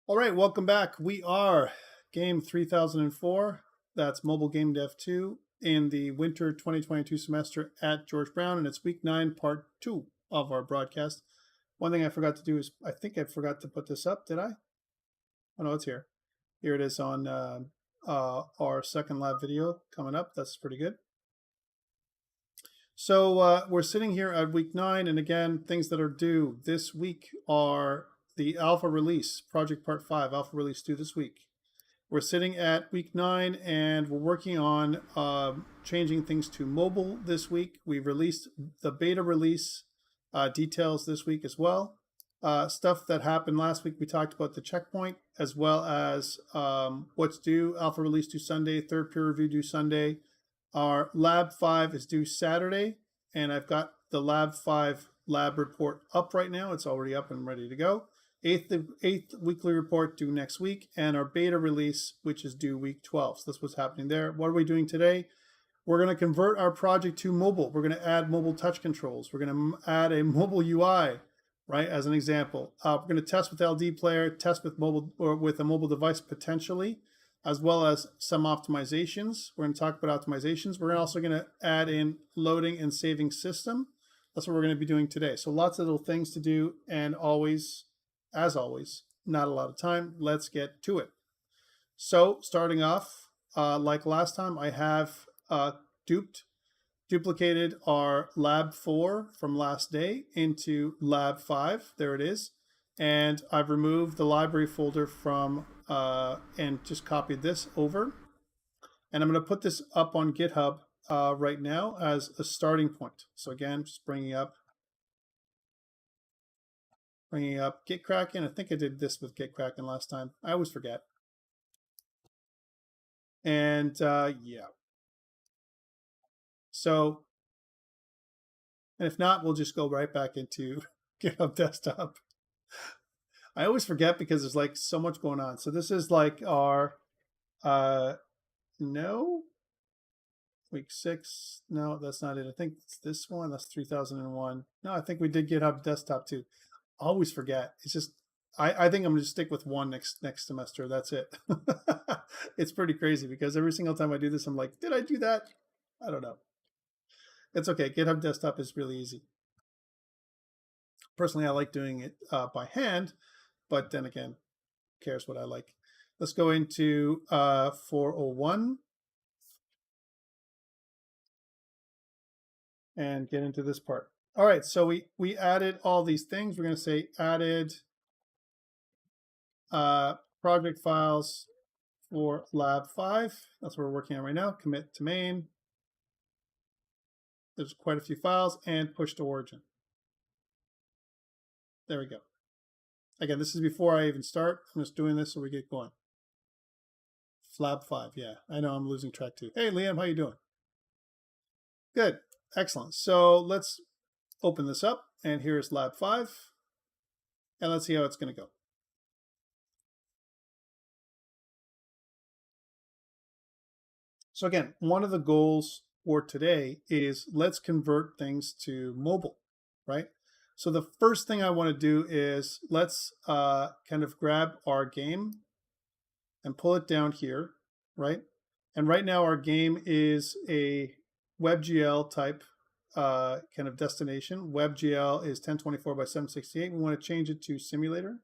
All right, welcome back. We are Game 3004. That's Mobile Game Dev 2 in the winter 2022 semester at George Brown, and it's week 9, part 2 of our broadcast. One thing I forgot to do is, I think I forgot to put this up, did I? Oh, no, it's here. Here it is on our second lab video coming up. That's pretty good. So we're sitting here at week 9, and again, things that are due this week are the alpha release, project part 5, alpha release due this week. We're sitting at week 9, and we're working on changing things to mobile this week. We've released the beta release details this week as well. Stuff that happened last week, we talked about the checkpoint, as well as what's due, alpha release due Sunday, third peer review due Sunday. Our lab 5 is due Saturday, and I've got the lab 5 lab report up right now. It's already up and ready to go. Eighth weekly report due next week, and our beta release, which is due week 12. So that's what's happening there. What are we doing today? We're going to convert our project to mobile. We're going to add mobile touch controls. We're going to add a mobile UI, right, as an example. We're going to test with LD Player, test with mobile or with a mobile device potentially, as well as some optimizations. We're going to talk about optimizations. We're also going to add in loading and saving system. That's what we're going to be doing today. So lots of little things to do, and always, as always, not a lot of time. Let's get to it. So starting off, like last time, I have duplicated our lab 4 from last day into lab 5. There it is. And I've removed the library folder from and just copied this over. And I'm going to put this up on GitHub right now as a starting point. So again, just bringing up GitKraken. I think I did this with GitKraken last time. I always forget. And yeah. So, and if not, we'll just go right back into GitHub Desktop. I always forget because there's like so much going on. So this is like our, no, week 6. No, that's not it. I think it's this one. That's 3001. No, I think we did GitHub Desktop too. Always forget. It's just, I think I'm going to stick with one next semester. That's it. It's pretty crazy because every single time I do this, I'm like, did I do that? I don't know. It's okay. GitHub Desktop is really easy. Personally, I like doing it by hand, but then again, who cares what I like? Let's go into 401 and get into this part. All right, so we added all these things. We're going to say added project files for lab 5. That's what we're working on right now. Commit to main. There's quite a few files, and push to origin. There we go. Again, this is before I even start. I'm just doing this so we get going. Lab 5, yeah. I know I'm losing track too. Hey, Liam, how you doing? Good, excellent. So let's open this up, and here's lab 5, and let's see how it's going to go. So again, one of the goals for today is let's convert things to mobile, right? So the first thing I want to do is let's kind of grab our game and pull it down here, right? And right now our game is a WebGL type kind of destination. WebGL is 1024 by 768. We want to change it to simulator.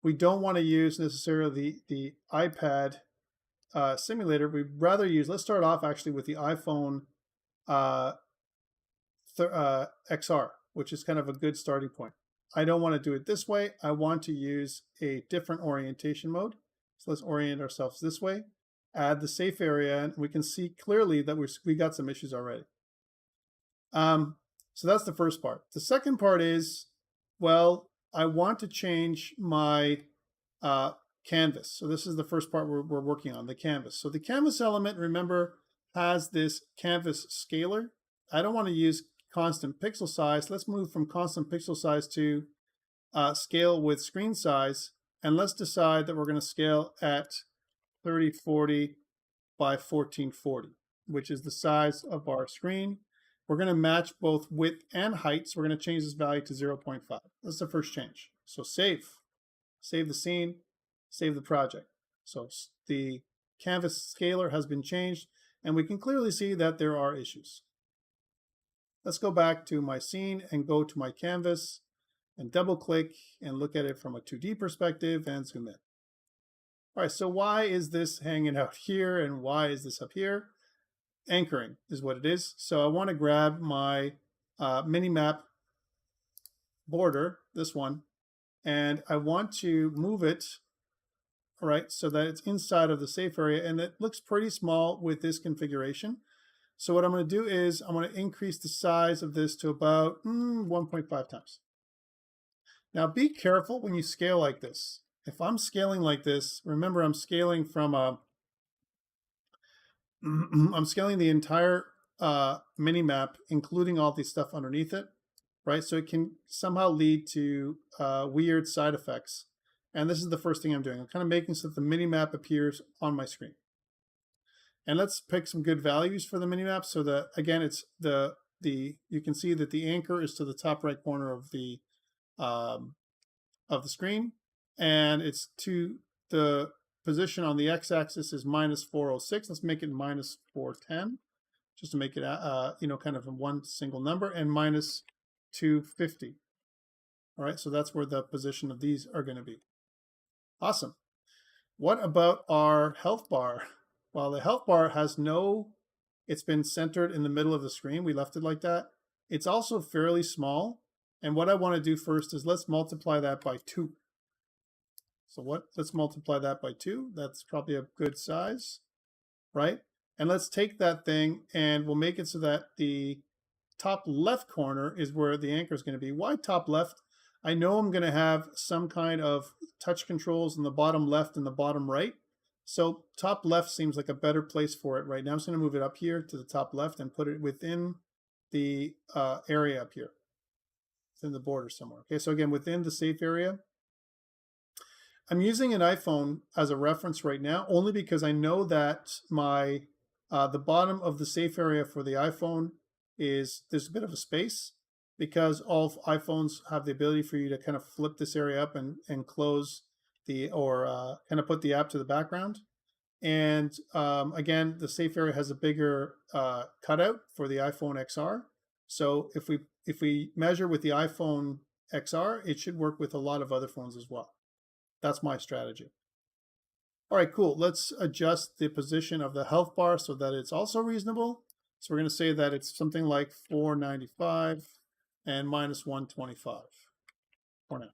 We don't want to use necessarily the iPad simulator. We'd rather use, let's start off actually with the iPhone XR, which is kind of a good starting point. I don't want to do it this way. I want to use a different orientation mode. So let's orient ourselves this way, add the safe area, and we can see clearly that we got some issues already. So that's the first part. The second part is, well, I want to change my canvas. So this is the first part we're working on, the canvas. So the canvas element, remember, has this canvas scalar. I don't want to use constant pixel size. Let's move from constant pixel size to scale with screen size. And let's decide that we're going to scale at 3040 by 1440, which is the size of our screen. We're going to match both width and height. So we're going to change this value to 0.5. That's the first change. So save. save the scene, save the project. So the canvas scaler has been changed, and we can clearly see that there are issues. Let's go back to my scene and go to my canvas and double click and look at it from a 2D perspective and zoom in. All right, so why is this hanging out here and why is this up here? Anchoring is what it is. So I want to grab my mini map border, this one, and I want to move it, all right, so that it's inside of the safe area, and it looks pretty small with this configuration. So what I'm going to do is I'm going to increase the size of this to about 1.5 times. Now be careful when you scale like this. If I'm scaling like this, remember I'm scaling from I'm scaling the entire mini map, including all the stuff underneath it, right? So it can somehow lead to weird side effects. And this is the first thing I'm doing. I'm kind of making so that the mini map appears on my screen. And let's pick some good values for the mini map so that, again, it's you can see that the anchor is to the top right corner of the screen, and it's to the position on the x-axis is -406. Let's make it -410, just to make it kind of one single number, and -250. All right, so that's where the position of these are going to be. Awesome. What about our health bar? Well, the health bar has it's been centered in the middle of the screen. We left it like that. It's also fairly small. And what I want to do first is let's multiply that by 2. So let's multiply that by 2. That's probably a good size, right? And let's take that thing and we'll make it so that the top left corner is where the anchor is going to be. Why top left? I know I'm going to have some kind of touch controls in the bottom left and the bottom right. So top left seems like a better place for it right now. I'm just going to move it up here to the top left and put it within the area up here. Within the border somewhere. Okay, so again, within the safe area. I'm using an iPhone as a reference right now, only because I know that the bottom of the safe area for the iPhone there's a bit of a space, because all iPhones have the ability for you to kind of flip this area up and close kind of put the app to the background. And again, the safe area has a bigger cutout for the iPhone XR. So if we measure with the iPhone XR, it should work with a lot of other phones as well. That's my strategy. All right, cool. Let's adjust the position of the health bar so that it's also reasonable. So we're going to say that it's something like 495 and -125 for now.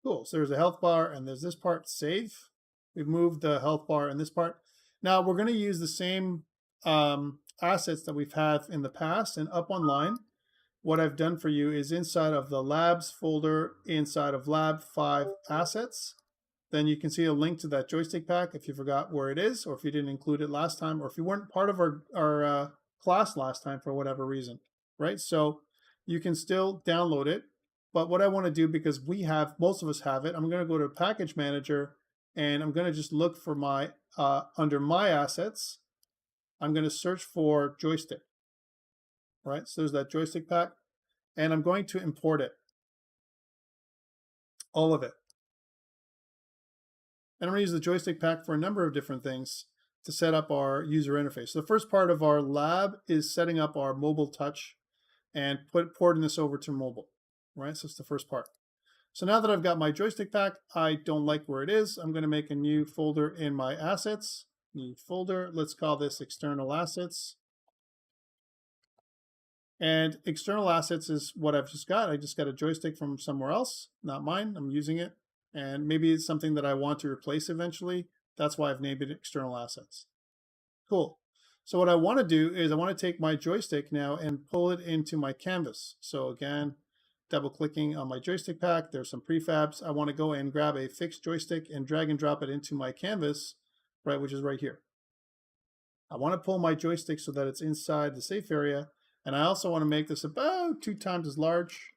Cool. So there's a health bar and there's this part, save. We've moved the health bar in this part. Now we're going to use the same assets that we've had in the past, and up online, what I've done for you is inside of the labs folder, inside of lab 5 assets, then you can see a link to that joystick pack if you forgot where it is, or if you didn't include it last time, or if you weren't part of our class last time for whatever reason, right? So you can still download it. But what I want to do, because most of us have it, I'm going to go to Package Manager, and I'm going to just look for under My Assets, I'm going to search for Joystick, right? So there's that joystick pack, and I'm going to import it, all of it. And I'm going to use the joystick pack for a number of different things to set up our user interface. So the first part of our lab is setting up our mobile touch and porting this over to mobile, right? So it's the first part. So now that I've got my joystick pack, I don't like where it is. I'm going to make a new folder in my assets. New folder. Let's call this external assets. And external assets is what I've just got. I just got a joystick from somewhere else, not mine. I'm using it. And maybe it's something that I want to replace eventually. That's why I've named it external assets. Cool. So what I want to do is I want to take my joystick now and pull it into my canvas. So again, double clicking on my joystick pack, there's some prefabs. I want to go and grab a fixed joystick and drag and drop it into my canvas, right, which is right here. I want to pull my joystick so that it's inside the safe area. And I also want to make this about 2 times as large,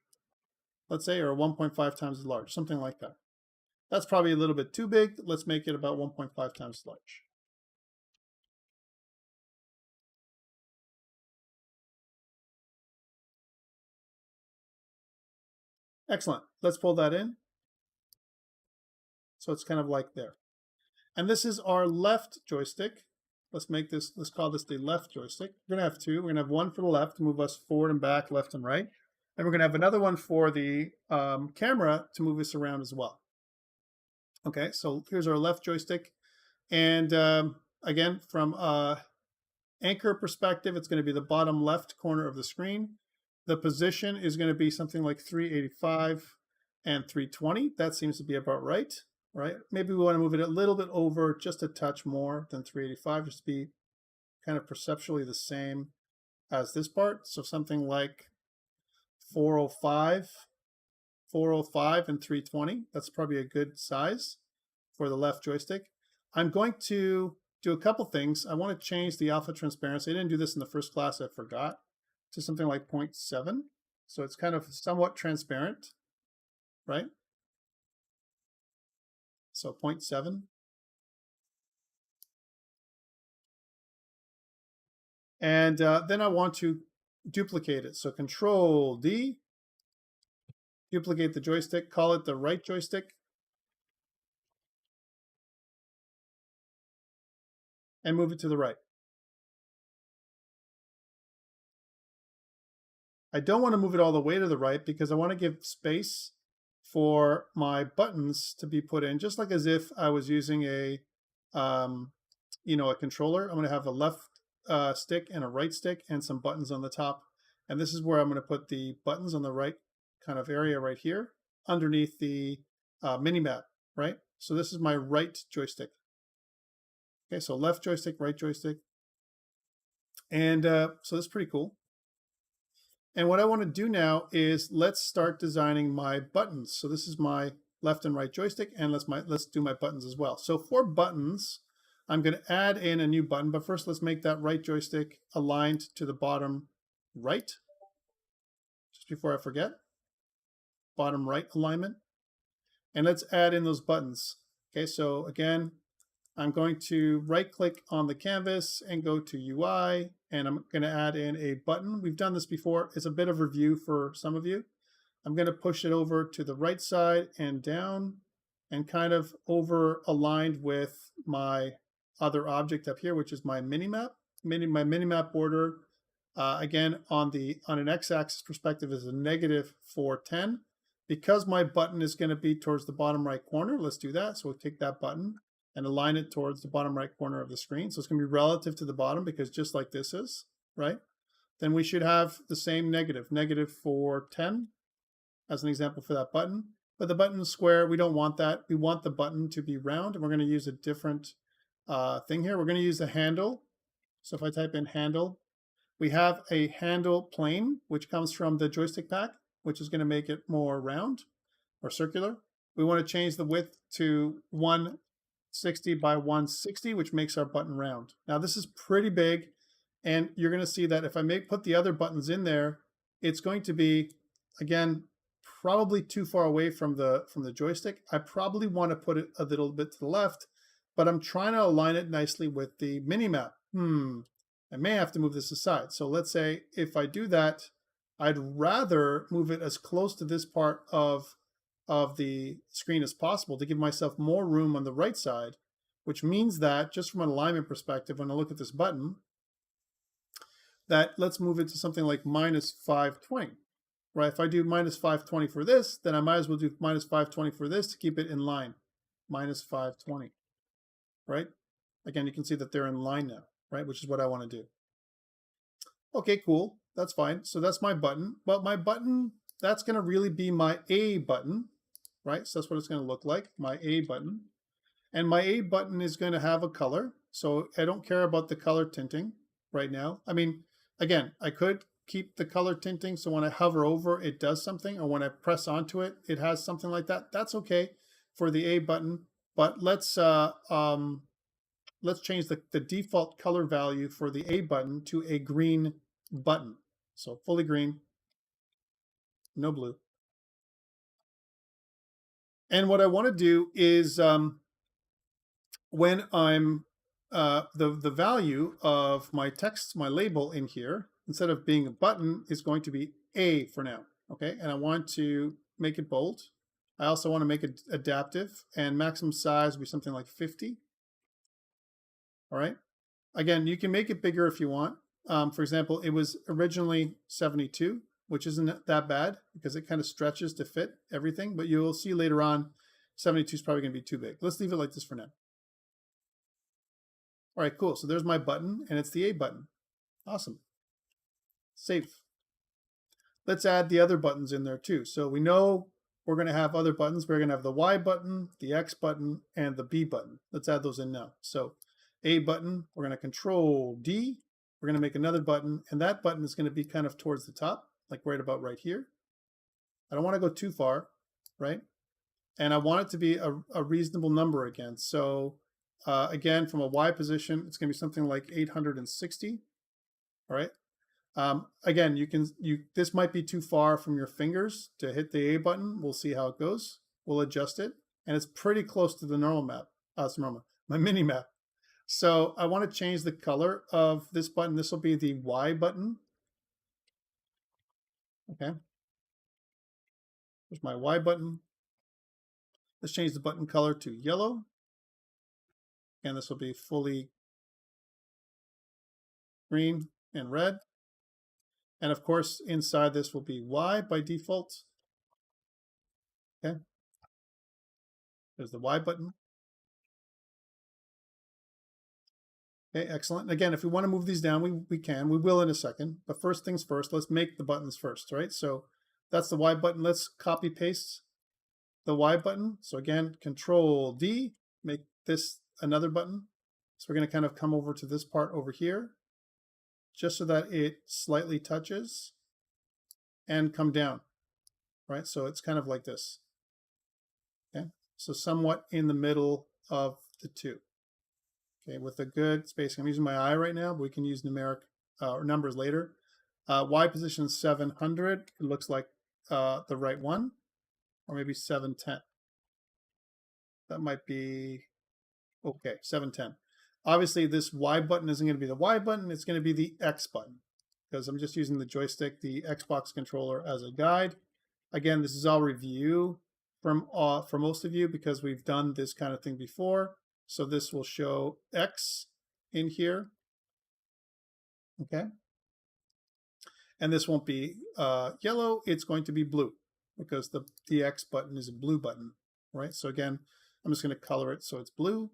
let's say, or 1.5 times as large, something like that. That's probably a little bit too big. Let's make it about 1.5 times as large. Excellent. Let's pull that in. So it's kind of like there. And this is our left joystick. Let's call this the left joystick. We're gonna have two. We're gonna have one for the left to move us forward and back, left and right. And we're gonna have another one for the camera to move us around as well. Okay, so here's our left joystick. And again, from anchor perspective, it's going to be the bottom left corner of the screen. The position is going to be something like 385 and 320. That seems to be about right, right? Maybe we want to move it a little bit over, just a touch more than 385, just to be kind of perceptually the same as this part. So something like 405 and 320. That's probably a good size for the left joystick. I'm going to do a couple things. I want to change the alpha transparency. I didn't do this in the first class, I forgot, to something like 0.7. So it's kind of somewhat transparent, right? So 0.7. And then I want to duplicate it. So Control D, duplicate the joystick, call it the right joystick, and move it to the right. I don't want to move it all the way to the right because I want to give space for my buttons to be put in, just like as if I was using a controller. I'm going to have a left stick and a right stick and some buttons on the top. And this is where I'm going to put the buttons on the right kind of area right here underneath the mini-map, right? So this is my right joystick. Okay, so left joystick, right joystick. And so that's pretty cool. And what I want to do now is let's start designing my buttons. So this is my left and right joystick, and let's do my buttons as well. So for buttons, I'm going to add in a new button, but first let's make that right joystick aligned to the bottom right. Just before I forget, bottom right alignment. And let's add in those buttons. Okay, so again, I'm going to right click on the canvas and go to UI, and I'm going to add in a button. We've done this before. It's a bit of review for some of you. I'm going to push it over to the right side and down and kind of over aligned with my other object up here, which is my mini-map. My mini-map border, again, on an x-axis perspective is a -410. Because my button is going to be towards the bottom right corner, let's do that. So we'll take that button and align it towards the bottom right corner of the screen. So it's going to be relative to the bottom because just like this is, right? Then we should have the same -410 as an example for that button. But the button is square. We don't want that. We want the button to be round, and we're going to use a different thing here. We're going to use the handle. So if I type in handle, we have a handle plane, which comes from the joystick pack, which is going to make it more round or circular. We want to change the width to 160 by 160, which makes our button round. Now this is pretty big, and you're going to see that if I put the other buttons in there, it's going to be, again, probably too far away from the joystick. I probably want to put it a little bit to the left, but I'm trying to align it nicely with the mini-map. I may have to move this aside. So let's say if I do that, I'd rather move it as close to this part of the screen as possible to give myself more room on the right side, which means that just from an alignment perspective, when I look at this button, that let's move it to something like -520, right? If I do -520 for this, then I might as well do -520 for this to keep it in line, -520, right? Again, you can see that they're in line now, right? Which is what I want to do. Okay, cool. That's fine. So that's my button. But my button, that's going to really be my A button, right? So that's what it's going to look like, my A button. And my A button is going to have a color. So I don't care about the color tinting right now. I mean, again, I could keep the color tinting so when I hover over, it does something, or when I press onto it, it has something like that. That's okay for the A button. But let's change the default color value for the A button to a green button. So fully green, no blue. And what I want to do is when I'm the value of my text, my label in here, instead of being a button, is going to be A for now. Okay, and I want to make it bold. I also want to make it adaptive, and maximum size will be something like 50. All right. Again, you can make it bigger if you want. For example, it was originally 72, which isn't that bad because it kind of stretches to fit everything. But you'll see later on, 72 is probably going to be too big. Let's leave it like this for now. All right, cool. So there's my button, and it's the A button. Awesome. Save. Let's add the other buttons in there too. So we know we're going to have other buttons. We're going to have the Y button, the X button, and the B button. Let's add those in now. So A button, we're going to Control D. We're going to make another button, and that button is going to be kind of towards the top, like right about right here. I don't want to go too far, right? And I want it to be a reasonable number again. So again, from a Y position, it's going to be something like 860. All right. Again, this might be too far from your fingers to hit the A button. We'll see how it goes. We'll adjust it, and it's pretty close to the normal map. My mini map. So I want to change the color of this button. This will be the Y button. Okay. There's my Y button. Let's change the button color to yellow. And this will be fully green and red. And of course, inside this will be Y by default. Okay. There's the Y button. Okay, excellent. Again, if we want to move these down, we can. We will in a second. But first things first, let's make the buttons first, right? So that's the Y button. Let's copy paste the Y button. So again, Control D, make this another button. So we're going to kind of come over to this part over here, just so that it slightly touches and come down, right? So it's kind of like this. Okay, so somewhat in the middle of the two. Okay, with a good spacing. I'm using my eye right now, but we can use numeric or numbers later. Y position 700. It looks like the right one, or maybe 710. That might be okay. 710. Obviously, this Y button isn't going to be the Y button. It's going to be the X button because I'm just using the joystick, the Xbox controller as a guide. Again, this is all review for most of you because we've done this kind of thing before. So this will show X in here, okay? And this won't be yellow, it's going to be blue because the X button is a blue button, right? So again, I'm just gonna color it so it's blue.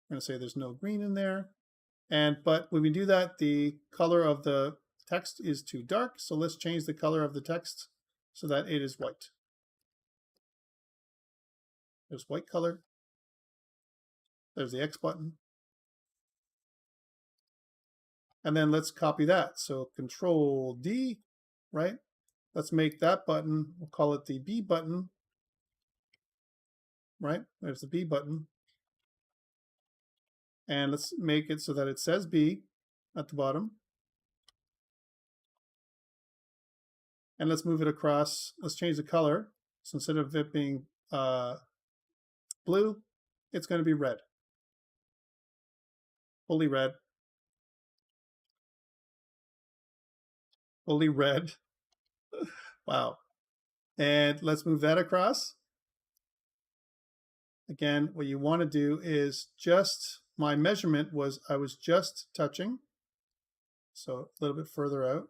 I'm gonna say there's no green in there. But when we do that, the color of the text is too dark. So let's change the color of the text so that it is white. There's white color. There's the X button. And then let's copy that. So Control D, right? Let's make that button, we'll call it the B button, right? There's the B button. And let's make it so that it says B at the bottom. And let's move it across. Let's change the color. So instead of it being blue, it's going to be red. Fully red. Fully red. Wow. And let's move that across. Again, what you want to do is just, my measurement was I was just touching. So a little bit further out.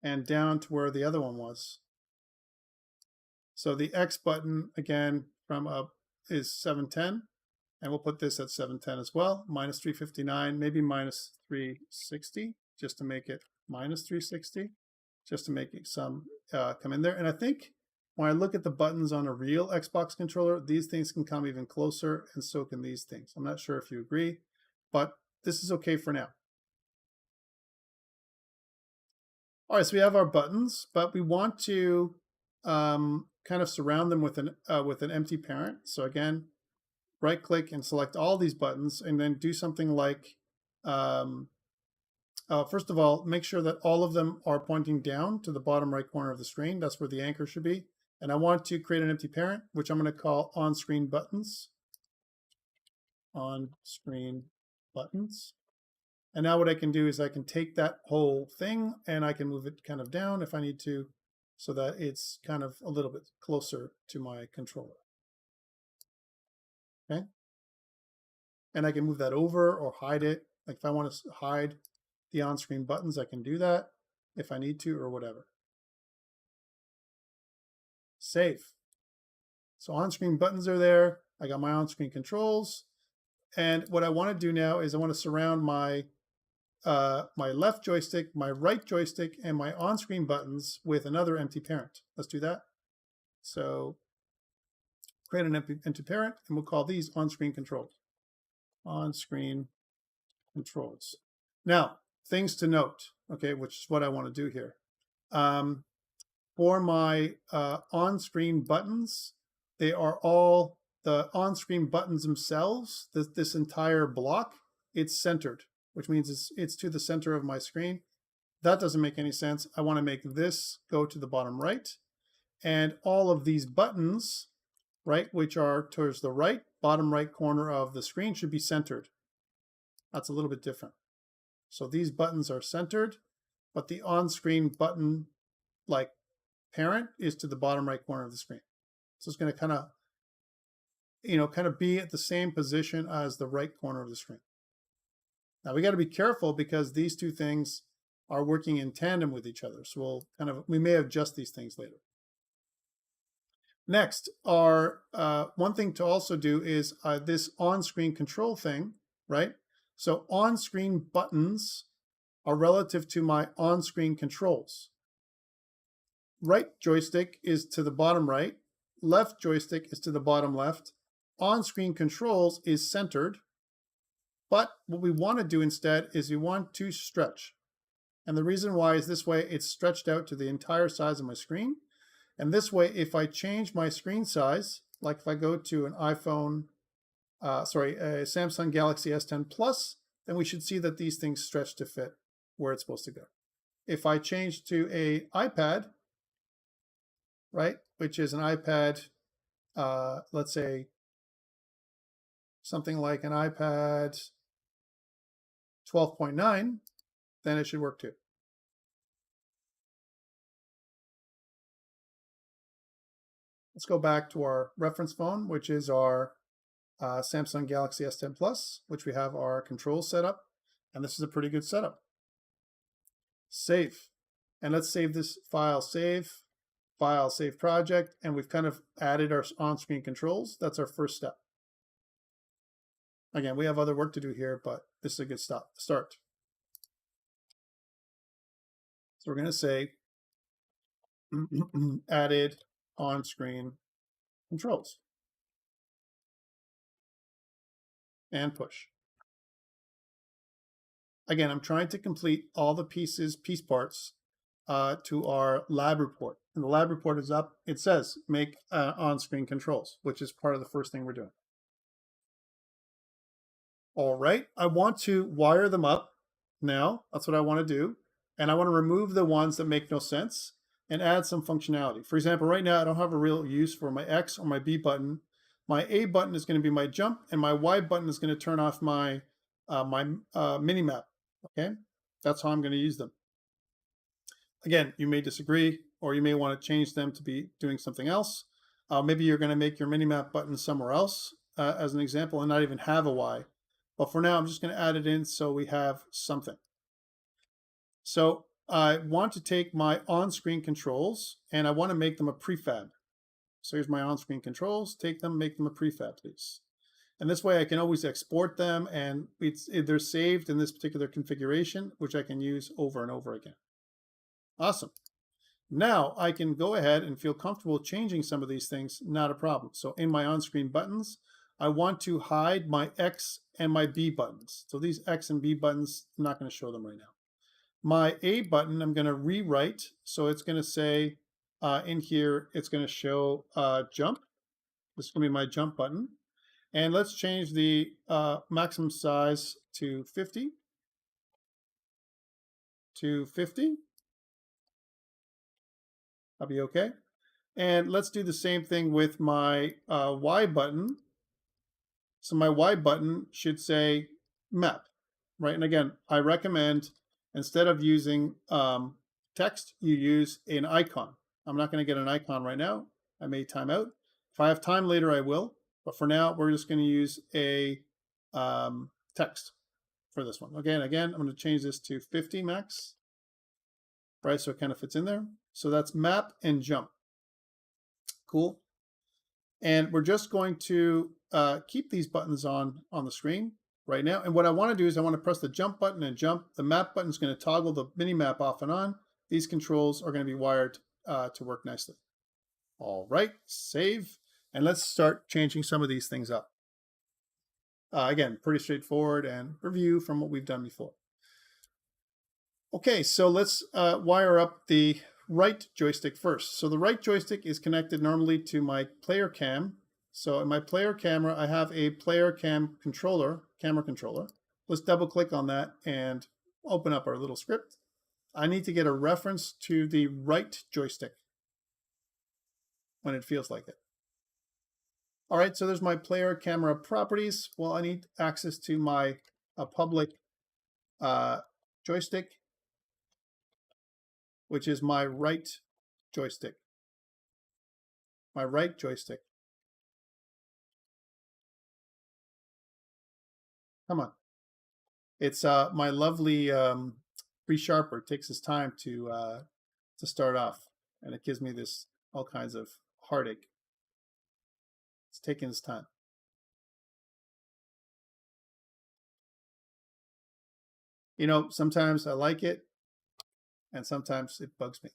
And down to where the other one was. So the X button, again, from up is 710. And we'll put this at 710 as well, minus 359, maybe minus 360, just to make it minus 360, just to make it some come in there. And I think when I look at the buttons on a real Xbox controller, these things can come even closer, and so can these things. I'm not sure if you agree, but this is okay for now. All right, so we have our buttons, but we want to kind of surround them with an empty parent. So again, right click and select all these buttons, and then do something like, first of all, make sure that all of them are pointing down to the bottom right corner of the screen. That's where the anchor should be. And I want to create an empty parent, which I'm going to call on-screen buttons. On-screen buttons. And now what I can do is I can take that whole thing and I can move it kind of down if I need to, so that it's kind of a little bit closer to my controller. Okay. And I can move that over or hide it. Like if I want to hide the on-screen buttons, I can do that if I need to or whatever. Save. So on-screen buttons are there. I got my on-screen controls. And what I want to do now is I want to surround my my left joystick, my right joystick, and my on-screen buttons with another empty parent. Let's do that. So create an empty parent, and we'll call these on-screen controls. On-screen controls. Now, things to note, okay, which is what I want to do here. For my on-screen buttons, they are all the on-screen buttons themselves. This entire block, it's centered, which means it's to the center of my screen. That doesn't make any sense. I want to make this go to the bottom right. And all of these buttons, right, which are towards the right, bottom right corner of the screen should be centered. That's a little bit different. So these buttons are centered, but the on-screen button, like parent, is to the bottom right corner of the screen. So it's going to kind of be at the same position as the right corner of the screen. Now we got to be careful because these two things are working in tandem with each other. So we may adjust these things later. Next, one thing to also do is this on-screen control thing, right? So on-screen buttons are relative to my on-screen controls. Right joystick is to the bottom right. Left joystick is to the bottom left. On-screen controls is centered. But what we want to do instead is we want to stretch. And the reason why is this way it's stretched out to the entire size of my screen. And this way, if I change my screen size, like if I go to an a Samsung Galaxy S10 Plus, then we should see that these things stretch to fit where it's supposed to go. If I change to an iPad, right, which is an iPad, let's say something like an iPad 12.9, then it should work too. Let's go back to our reference phone, which is our Samsung Galaxy S10 Plus, which we have our controls set up. And this is a pretty good setup. Save. And let's save this file, save project. And we've kind of added our on-screen controls. That's our first step. Again, we have other work to do here, but this is a good start. So we're going to say added on-screen controls and push. Again, I'm trying to complete all the piece parts to our lab report. And the lab report is up. It says make on-screen controls, which is part of the first thing we're doing. All right, I want to wire them up now. That's what I want to do. And I want to remove the ones that make no sense and add some functionality. For example, right now I don't have a real use for my X or my B button. My A button is going to be my jump, and my Y button is going to turn off my mini map. Okay, that's how I'm going to use them. Again, you may disagree, or you may want to change them to be doing something else. Maybe you're going to make your mini map button somewhere else, as an example, and not even have a Y. But for now, I'm just going to add it in so we have something. So I want to take my on-screen controls and I want to make them a prefab. So here's my on-screen controls. Take them, make them a prefab, please. And this way I can always export them, and they're saved in this particular configuration, which I can use over and over again. Awesome. Now I can go ahead and feel comfortable changing some of these things, not a problem. So in my on-screen buttons, I want to hide my X and my B buttons. So these X and B buttons, I'm not going to show them right now. My A button, I'm going to rewrite. So it's going to say in here, it's going to show jump. This is going to be my jump button. And let's change the maximum size to 50. I'll be okay. And let's do the same thing with my Y button. So my Y button should say map, right? And again, I recommend instead of using text, you use an icon. I'm not going to get an icon right now. I may time out. If I have time later, I will. But for now, we're just going to use a text for this one. Again, I'm going to change this to 50 max, right? So it kind of fits in there. So that's map and jump. Cool. And we're just going to keep these buttons on the screen right now. And what I want to do is I want to press the jump button and jump. The map button is going to toggle the mini map off and on. These controls are going to be wired to work nicely. All right, save. And let's start changing some of these things up. Again, pretty straightforward and review from what we've done before. Okay, so let's wire up the right joystick first. So the right joystick is connected normally to my player cam. So in my player camera, I have a player cam controller, camera controller. Let's double click on that and open up our little script. I need to get a reference to the right joystick when it feels like it. All right, so there's my player camera properties. Well, I need access to my public joystick, which is my right joystick. My right joystick. Come on. It's my lovely resharper. It takes its time to start off, and it gives me this all kinds of heartache. It's taking its time. You know, sometimes I like it, and sometimes it bugs me.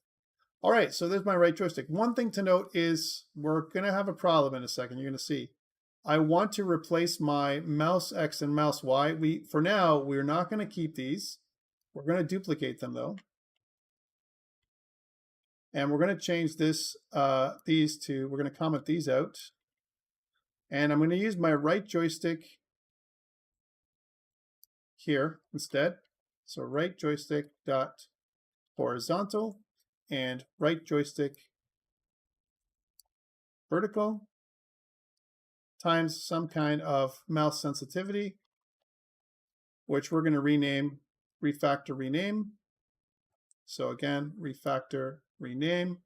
All right, so there's my right joystick. One thing to note is we're going to have a problem in a second. You're going to see. I want to replace my mouse X and mouse Y. For now, we're not going to keep these. We're going to duplicate them, though. And we're going to change this, we're going to comment these out. And I'm going to use my right joystick here instead. So right joystick dot horizontal and right joystick vertical times some kind of mouse sensitivity, which we're going to rename refactor rename. So again, refactor rename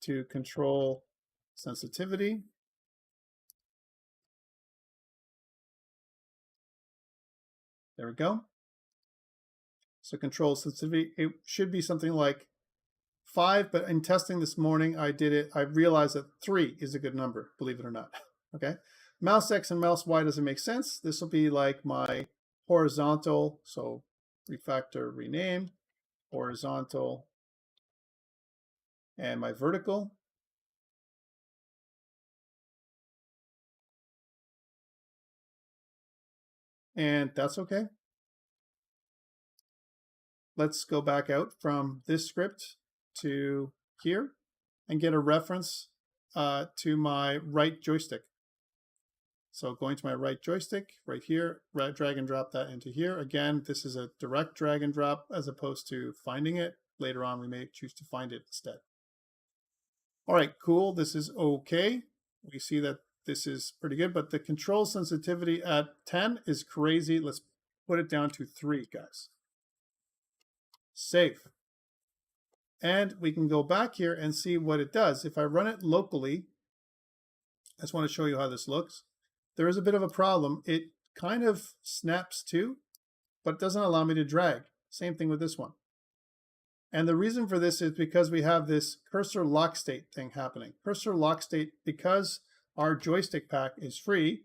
to control sensitivity. There we go. So control sensitivity, it should be something like 5, but in testing this morning, I realized that 3 is a good number, believe it or not. Okay. Mouse X and mouse Y doesn't make sense. This will be like my horizontal, so refactor rename, horizontal, and my vertical. And that's okay. Let's go back out from this script to here and get a reference to my right joystick. So going to my right joystick right here, drag and drop that into here. Again, this is a direct drag and drop as opposed to finding it. Later on, we may choose to find it instead. All right, cool. This is okay. We see that this is pretty good, but the control sensitivity at 10 is crazy. Let's put it down to 3, guys. Save. And we can go back here and see what it does. If I run it locally, I just want to show you how this looks. There is a bit of a problem. It kind of snaps to, but it doesn't allow me to drag. Same thing with this one. And the reason for this is because we have this cursor lock state thing happening. Cursor lock state, because our joystick pack is free,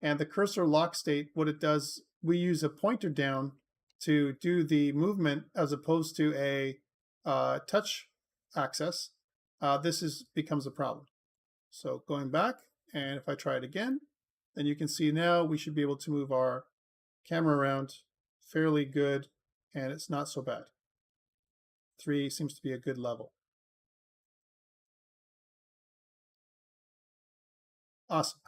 and the cursor lock state, what it does, we use a pointer down to do the movement as opposed to a touch access. This becomes a problem. So going back, and if I try it again, then you can see now we should be able to move our camera around fairly good, and it's not so bad. 3 seems to be a good level. Awesome.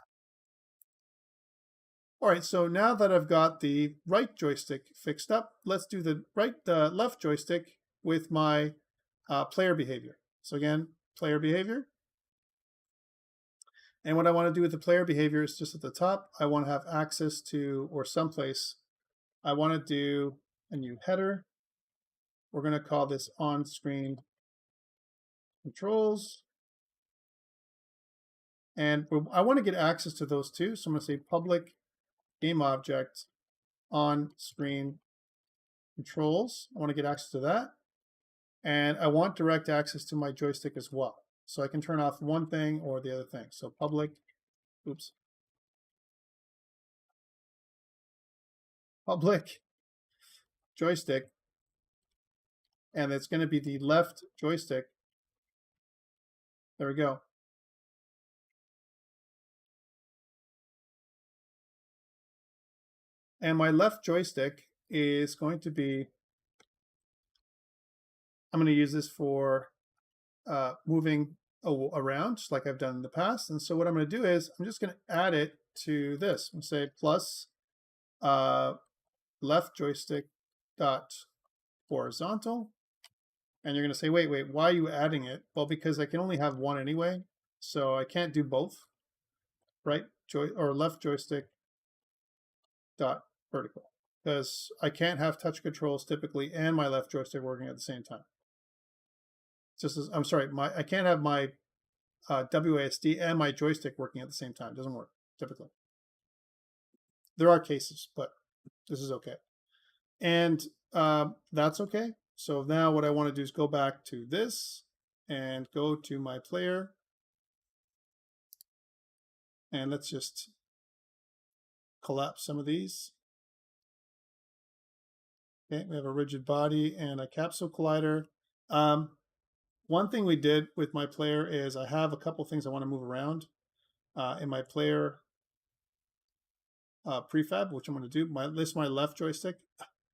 All right, so now that I've got the right joystick fixed up, let's do the left joystick with my player behavior. So again, player behavior. And what I want to do with the player behavior is just at the top, I want to have access to, or someplace I want to do a new header. We're going to call this on-screen controls. And I want to get access to those too. So I'm going to say public game object on screen controls. I want to get access to that. And I want direct access to my joystick as well. So I can turn off one thing or the other thing. So public, public joystick. And it's going to be the left joystick. There we go. And my left joystick is going to be, I'm going to use this for moving around, just like I've done in the past. And so what I'm going to do is I'm just going to add it to this and say plus left joystick dot horizontal. And you're going to say, wait, why are you adding it? Well, because I can only have one anyway, so I can't do both. Right or left joystick dot vertical, because I can't have touch controls typically and my left joystick working at the same time. Just as, I'm sorry, I can't have my WASD and my joystick working at the same time. It doesn't work typically. There are cases, but this is okay. And that's okay. So now what I want to do is go back to this and go to my player. And let's just collapse some of these. Okay, we have a rigid body and a capsule collider. One thing we did with my player is I have a couple things I want to move around in my player prefab, which I'm going to do. This is my left joystick.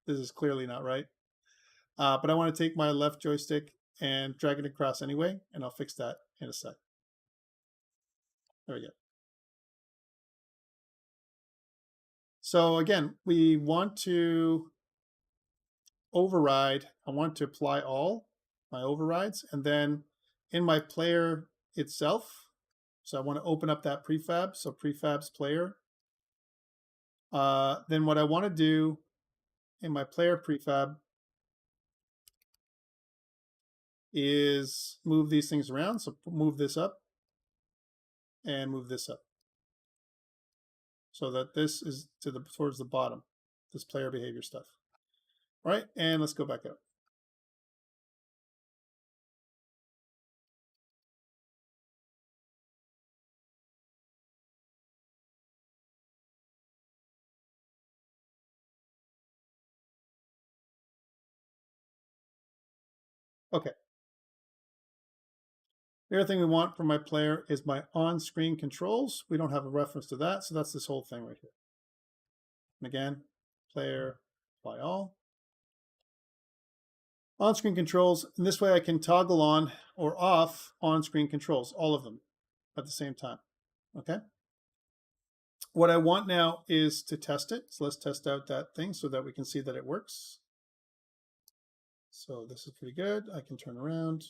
This is clearly not right. But I want to take my left joystick and drag it across anyway, and I'll fix that in a sec. There we go. So again, we want to override. I want to apply all my overrides, and then in my player itself, so I want to open up that prefab, so prefab's player. Then what I want to do in my player prefab is move these things around. So move this up and move this up, so that this is towards the bottom, this player behavior stuff. All right, and let's go back up. Okay. The other thing we want from my player is my on-screen controls. We don't have a reference to that, so that's this whole thing right here. And again, player, apply all. On-screen controls, and this way I can toggle on or off on-screen controls, all of them at the same time, okay? What I want now is to test it. So let's test out that thing so that we can see that it works. So this is pretty good. I can turn around.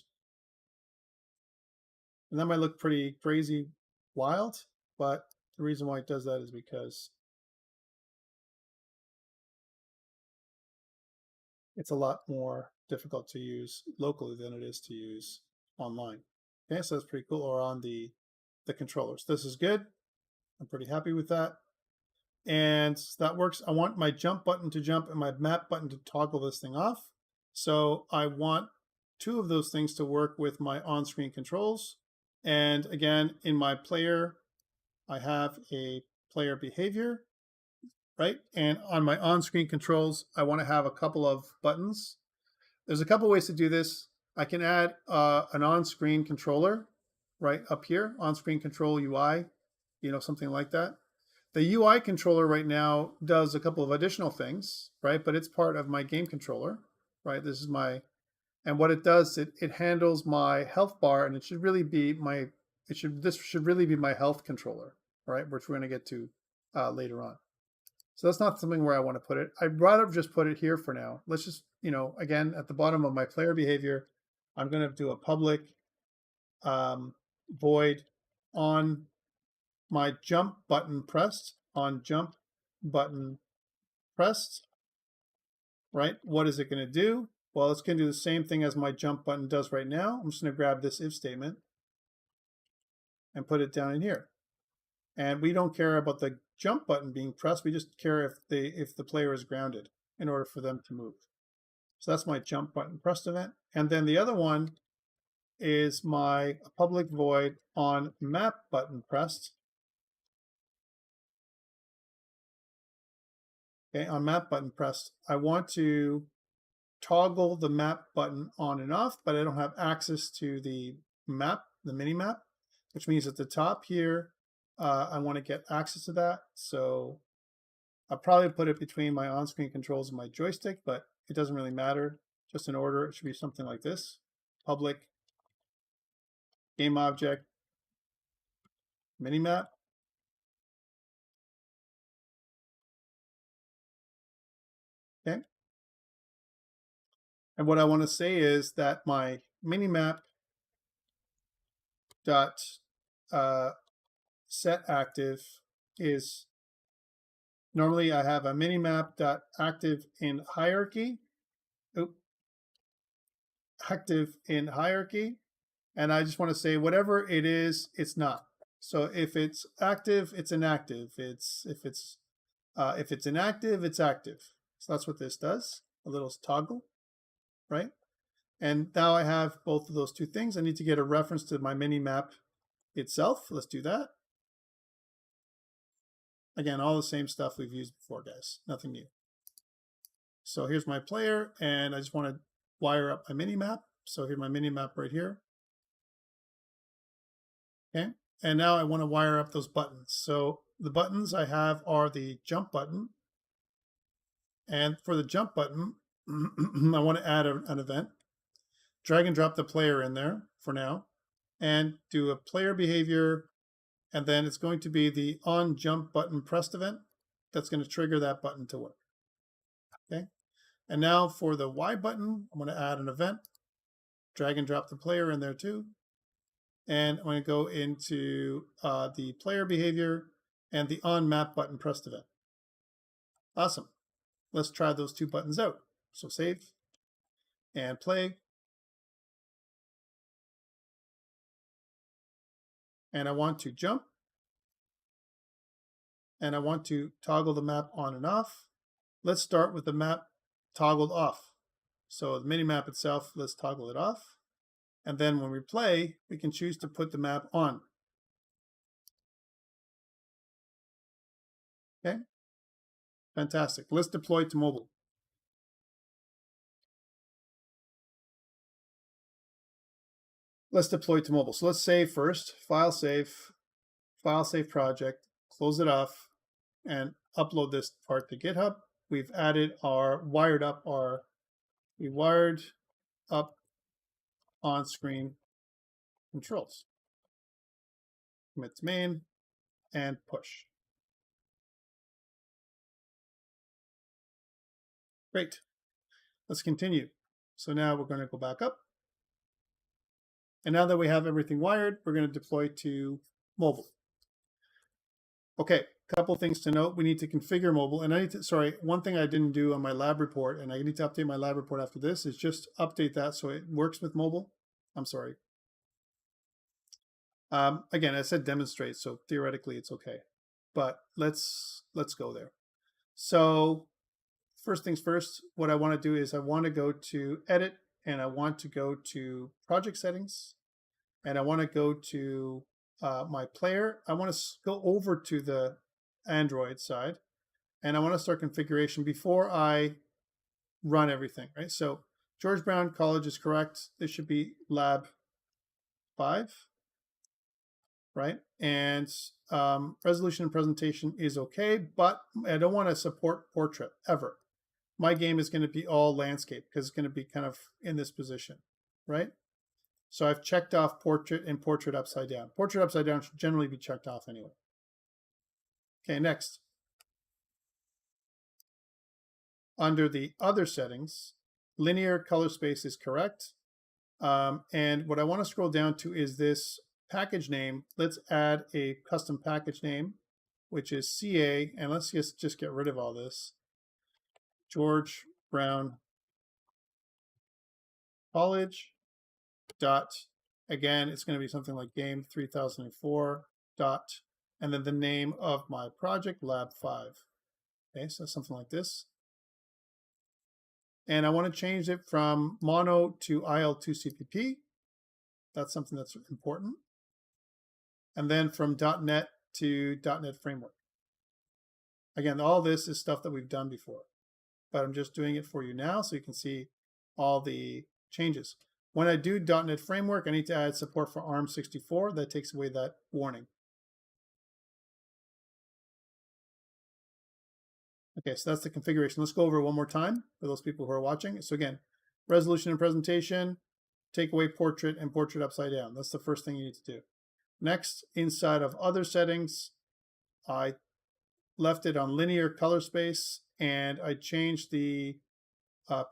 And that might look pretty crazy wild, but the reason why it does that is because it's a lot more difficult to use locally than it is to use online. Okay, so that's pretty cool, or on the controllers. This is good. I'm pretty happy with that. And that works. I want my jump button to jump and my map button to toggle this thing off. So I want two of those things to work with my on-screen controls. And again, in my player, I have a player behavior, right? And on my on-screen controls, I want to have a couple of buttons. There's a couple ways to do this. I can add an on-screen controller right up here, on-screen control UI, something like that. The UI controller right now does a couple of additional things, right? But it's part of my game controller, right? This is my, and what it does, it handles my health bar, and it should really be this should really be my health controller, right? Which we're going to get to later on. So that's not something where I want to put it. I'd rather just put it here for now. Let's just, again, at the bottom of my player behavior, I'm going to do a public void on my jump button pressed, on jump button pressed. right? What is it going to do? Well, it's going to do the same thing as my jump button does right now. I'm just going to grab this if statement and put it down in here. And we don't care about the jump button being pressed. We just care if the player is grounded in order for them to move. So that's my jump button pressed event. And then the other one is my public void on map button pressed. Okay, on map button pressed, I want to toggle the map button on and off, but I don't have access to the map, the mini map, which means at the top here, I want to get access to that. So I'll probably put it between my on-screen controls and my joystick, but it doesn't really matter. Just in order, it should be something like this: public game object minimap. Okay. And what I want to say is that my minimap dot set active is normally I have a minimap dot active in hierarchy. Active in hierarchy, and I just want to say whatever it is, it's not. So if it's active, it's inactive. If it's inactive, it's active. So that's what this does. A little toggle, right? And now I have both of those two things. I need to get a reference to my mini map itself. Let's do that. Again, all the same stuff we've used before, guys. Nothing new. So here's my player, and I just want to wire up my mini map. So here's my mini map right here. Okay, and now I want to wire up those buttons. So the buttons I have are the jump button. And for the jump button, I want to add an event. Drag and drop the player in there for now, and do a player behavior, and then it's going to be the on jump button pressed event that's going to trigger that button to work. Okay, and now for the Y button, I'm going to add an event. Drag and drop the player in there too. And I'm going to go into the player behavior and the on map button pressed event. Awesome. Let's try those two buttons out. So save and play. And I want to jump. And I want to toggle the map on and off. Let's start with the map toggled off. So the mini map itself, let's toggle it off. And then when we play, we can choose to put the map on. Okay, fantastic. Let's deploy to mobile. Let's deploy to mobile. So let's save first, file save project, close it off, and upload this part to GitHub. We've added our, we wired up on-screen controls. Commit to main and push. Great. Let's continue. So now we're going to go back up. And now that we have everything wired, we're going to deploy to mobile. Okay, a couple things to note. We need to configure mobile. And I need to, sorry, one thing I didn't do on my lab report, and I need to update my lab report after this, is just update that so it works with mobile. I'm sorry. Again, I said demonstrate, so theoretically it's okay. But let's go there. So first things first, what I want to do is I want to go to edit, and I want to go to project settings, and I want to go to my player. I want to go over to the Android side, and I want to start configuration before I run everything, right? So George Brown College is correct. This should be lab 5, right? And resolution and presentation is okay, but I don't want to support portrait ever. My game is going to be all landscape because it's going to be kind of in this position, right? So I've checked off portrait and portrait upside down. Portrait upside down should generally be checked off anyway. Okay, next. Under the other settings, linear color space is correct. And what I want to scroll down to is this package name. Let's add a custom package name, which is CA, and let's just get rid of all this. George Brown College dot, again, it's going to be something like GAME3004 dot, and then the name of my project, Lab 5. Okay, so something like this. And I want to change it from mono to IL2CPP. That's something that's important. And then from .NET to .NET Framework. Again, all this is stuff that we've done before, but I'm just doing it for you now so you can see all the changes. When I do .NET Framework, I need to add support for ARM64. That takes away that warning. Okay, so that's the configuration. Let's go over it one more time for those people who are watching. So again, resolution and presentation, take away portrait and portrait upside down. That's the first thing you need to do. Next, inside of other settings, I left it on linear color space and I changed the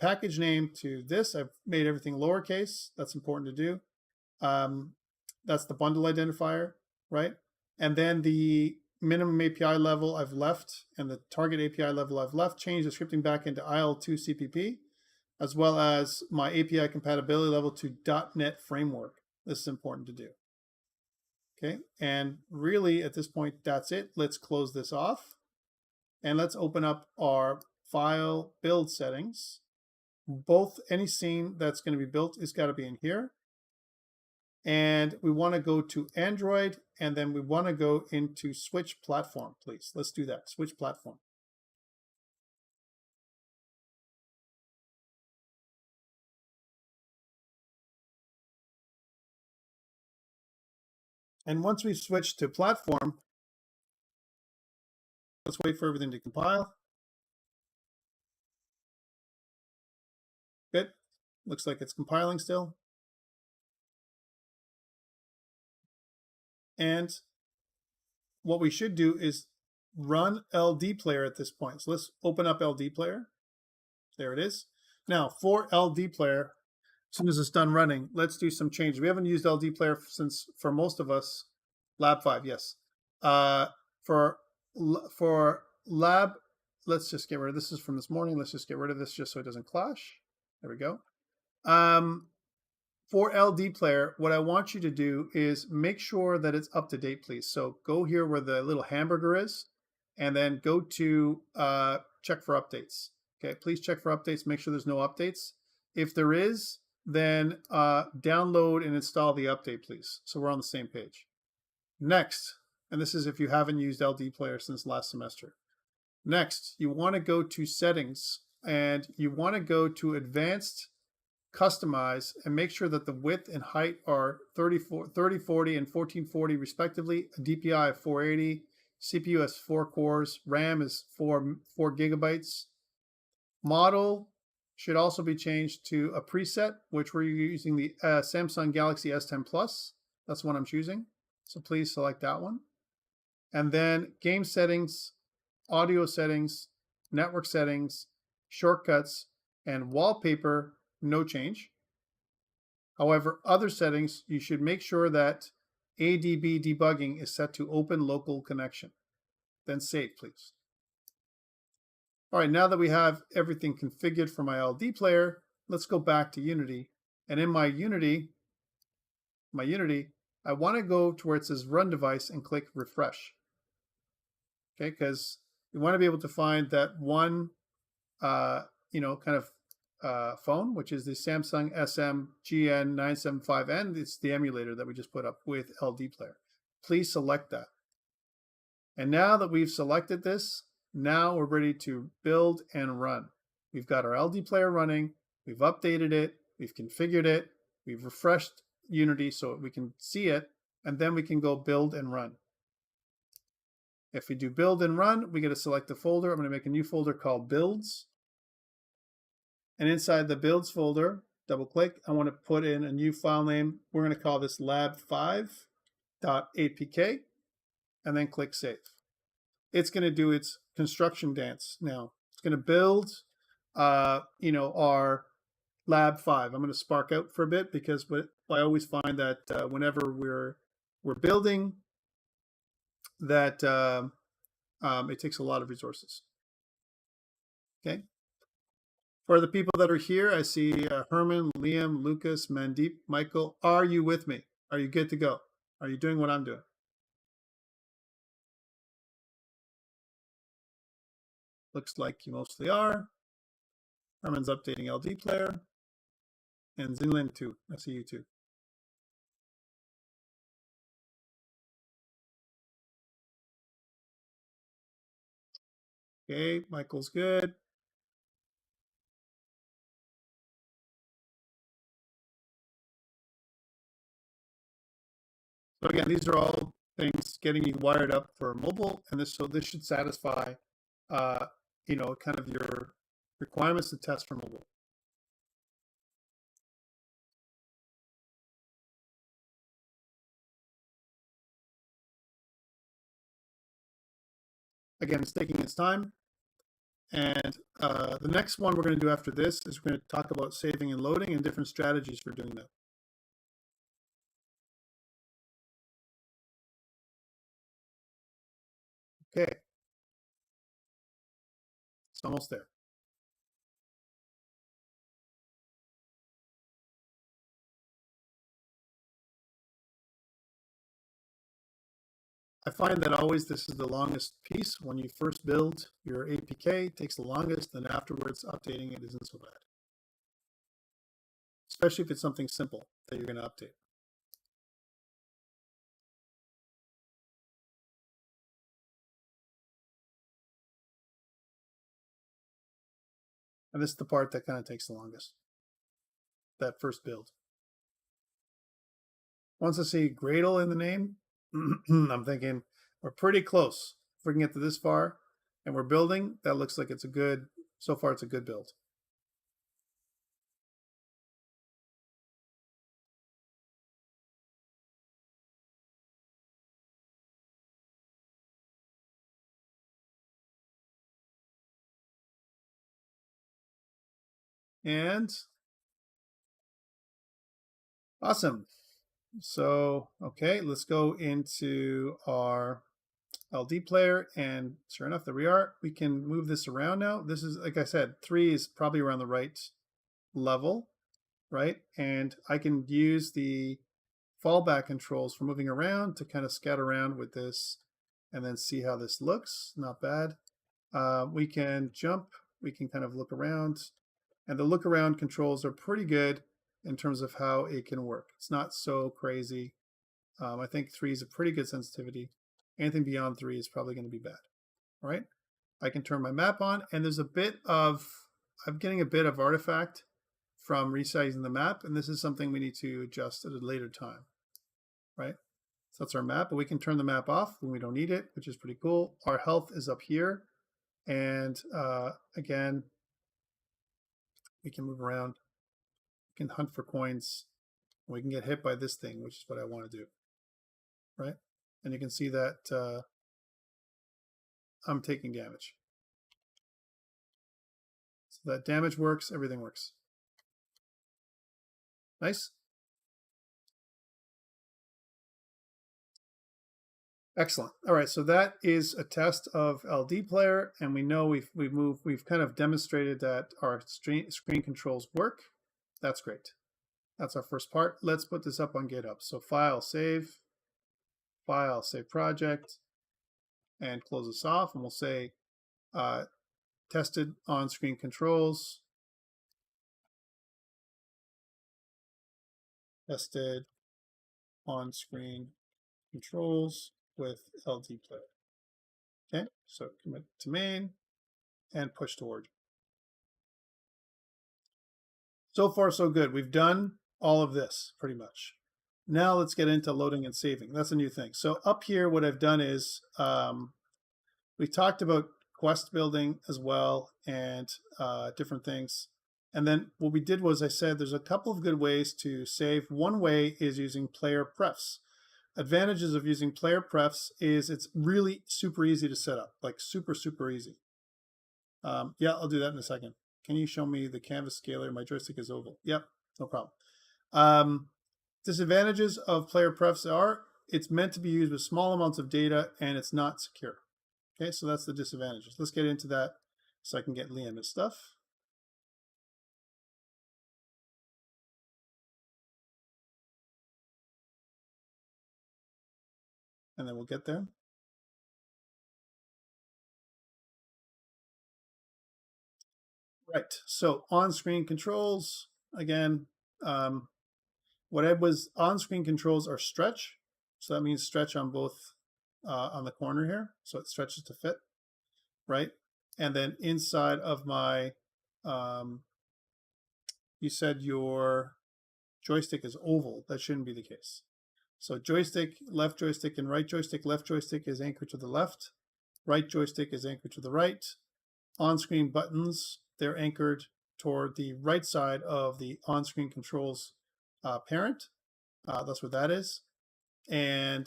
package name to this. I've made everything lowercase. That's important to do. That's the bundle identifier, right? And then the minimum API level I've left and the target API level I've left, changed the scripting back into IL2CPP, as well as my API compatibility level to .NET Framework. This is important to do. Okay, and really at this point, that's it. Let's close this off and let's open up our file build settings. Any scene that's going to be built is got to be in here. And we want to go to Android, and then we want to go into switch platform, please. Let's do that, switch platform. And once we've switched to platform, let's wait for everything to compile. Good, looks like it's compiling still. And what we should do is run LD Player at this point. So let's open up LD Player. There it is. Now for LD Player, as soon as it's done running, let's do some changes. We haven't used LD Player since, for most of us, Lab 5, yes. For Lab, let's just get rid of this. Is from this morning. Let's just get rid of this just so it doesn't clash. There we go. For LD Player, what I want you to do is make sure that it's up to date, please. So go here where the little hamburger is, and then go to check for updates. Okay, please check for updates. Make sure there's no updates. If there is, then download and install the update, please. So we're on the same page. Next, and this is if you haven't used LD Player since last semester. Next, you want to go to settings and you want to go to advanced customize and make sure that the width and height are 3040 and 1440 respectively, a DPI of 480, CPU has 4 cores, RAM is 4 gigabytes. Model should also be changed to a preset, which we're using the Samsung Galaxy S10 Plus. That's the one I'm choosing. So please select that one. And then game settings, audio settings, network settings, shortcuts, and wallpaper, no change. However, other settings, you should make sure that ADB debugging is set to open local connection. Then save, please. All right, now that we have everything configured for my LD Player, let's go back to Unity. And in my Unity, I want to go to where it says Run Device and click Refresh. Okay, because you want to be able to find that one, phone, which is the Samsung SM-GN975N. It's the emulator that we just put up with LD Player. Please select that. And now that we've selected this, now we're ready to build and run. We've got our LD Player running, we've updated it, we've configured it, we've refreshed Unity so we can see it, and then we can go build and run. If we do build and run, we get to select the folder. I'm going to make a new folder called Builds. And inside the Builds folder, double click, I want to put in a new file name. We're going to call this lab5.apk, and then click Save. It's going to do its construction dance now. It's going to build, our Lab 5. I'm going to spark out for a bit because I always find that whenever we're building, that it takes a lot of resources. Okay. For the people that are here, I see Herman, Liam, Lucas, Mandeep, Michael. Are you with me? Are you good to go? Are you doing what I'm doing? Looks like you mostly are. Herman's updating LD player. And Zinlin too. I see you too. Okay, Michael's good. So again, these are all things getting you wired up for mobile, and this should satisfy, kind of your requirements to test for mobile. Again, it's taking its time, and the next one we're going to do after this is we're going to talk about saving and loading and different strategies for doing that. Okay, it's almost there. I find that always this is the longest piece. When you first build your APK, it takes the longest, and afterwards updating it isn't so bad. Especially if it's something simple that you're going to update. And this is the part that kind of takes the longest, that first build. Once I see Gradle in the name, I'm thinking we're pretty close. If we can get to this far and we're building, that looks like it's a good, so far it's a good build. And awesome. So, okay, let's go into our LD player, and sure enough, there we are. We can move this around now. This is, like I said, 3 is probably around the right level, right? And I can use the fallback controls for moving around to kind of scatter around with this and then see how this looks. Not bad. We can jump, we can kind of look around, and the look around controls are pretty good in terms of how it can work. It's not so crazy. I think 3 is a pretty good sensitivity. Anything beyond 3 is probably going to be bad. All right. I can turn my map on, and there's a bit of, I'm getting a bit of artifact from resizing the map, and this is something we need to adjust at a later time, right? So that's our map, but we can turn the map off when we don't need it, which is pretty cool. Our health is up here, and again, we can move around, we can hunt for coins, we can get hit by this thing, which is what I want to do, right? And you can see that I'm taking damage. So that damage works, everything works. Nice. Excellent. All right, so that is a test of LD player, and we know we've kind of demonstrated that our screen controls work. That's great. That's our first part. Let's put this up on GitHub. So file, save project, and close this off, and we'll say tested on-screen controls, tested on-screen controls with LD player. Okay, so commit to main and push to origin. So far, so good. We've done all of this pretty much. Now let's get into loading and saving. That's a new thing. So up here, what I've done is we talked about quest building as well and different things. And then what we did was I said there's a couple of good ways to save. One way is using player prefs. Advantages of using player prefs is it's really super easy to set up, like super, super easy. Yeah, I'll do that in a second. Can you show me the canvas scaler? My joystick is oval. Yep, no problem. Disadvantages of player prefs are it's meant to be used with small amounts of data and it's not secure. Okay, so that's the disadvantages. Let's get into that so I can get Liam his stuff. and then we'll get there. Right, so on-screen controls, again, what I was on-screen controls are stretch. So that means stretch on both, on the corner here. So it stretches to fit, right? And then inside of my, you said your joystick is oval. That shouldn't be the case. So joystick, left joystick, and right joystick. Left joystick is anchored to the left. Right joystick is anchored to the right. On-screen buttons, they're anchored toward the right side of the on-screen controls parent. That's what that is. And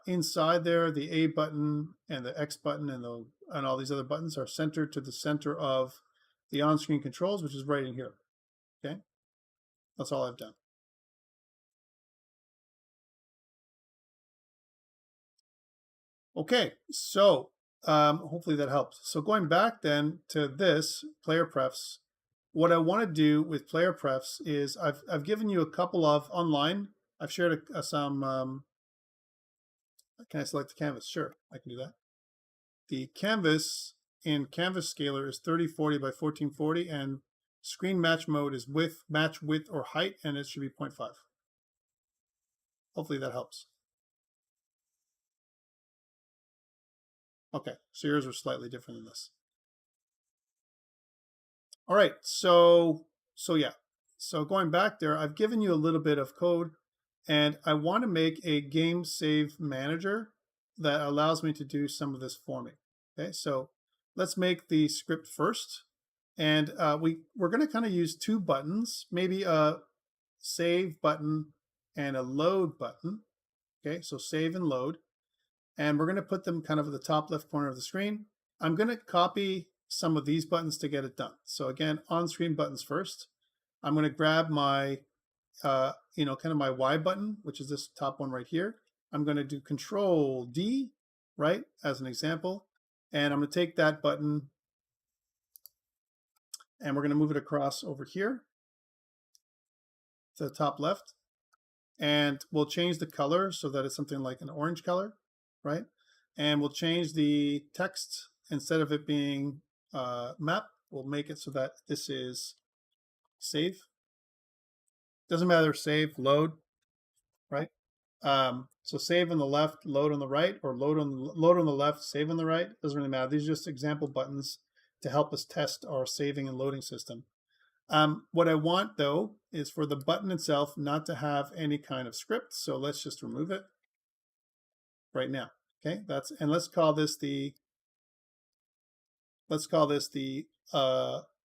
inside there, the A button and the X button and all these other buttons are centered to the center of the on-screen controls, which is right in here. Okay, that's all I've done. Okay, so hopefully that helps. So going back then to this player prefs, what I want to do with player prefs is I've given you a couple of online. I've shared some. Can I select the canvas? Sure, I can do that. The canvas in canvas scaler is 3040 by 1440, and screen match mode is match width or height, and it should be 0.5. Hopefully that helps. Okay, so yours are slightly different than this. All right, so yeah. So going back there, I've given you a little bit of code, and I want to make a game save manager that allows me to do some of this for me. Okay, so let's make the script first. And we're going to kind of use two buttons, maybe a save button and a load button. Okay, so save and load. And we're going to put them kind of at the top left corner of the screen. I'm going to copy some of these buttons to get it done. So again, on-screen buttons first. I'm going to grab my, kind of my Y button, which is this top one right here. I'm going to do Control D, right, as an example. And I'm going to take that button and we're going to move it across over here to the top left. And we'll change the color so that it's something like an orange color, right? And we'll change the text. Instead of it being map, we'll make it so that this is save. Doesn't matter, save, load, right? So save on the left, load on the right, or load on the left, save on the right. Doesn't really matter. These are just example buttons to help us test our saving and loading system. What I want though is for the button itself not to have any kind of script. So let's just remove it right now. Okay, and let's call this the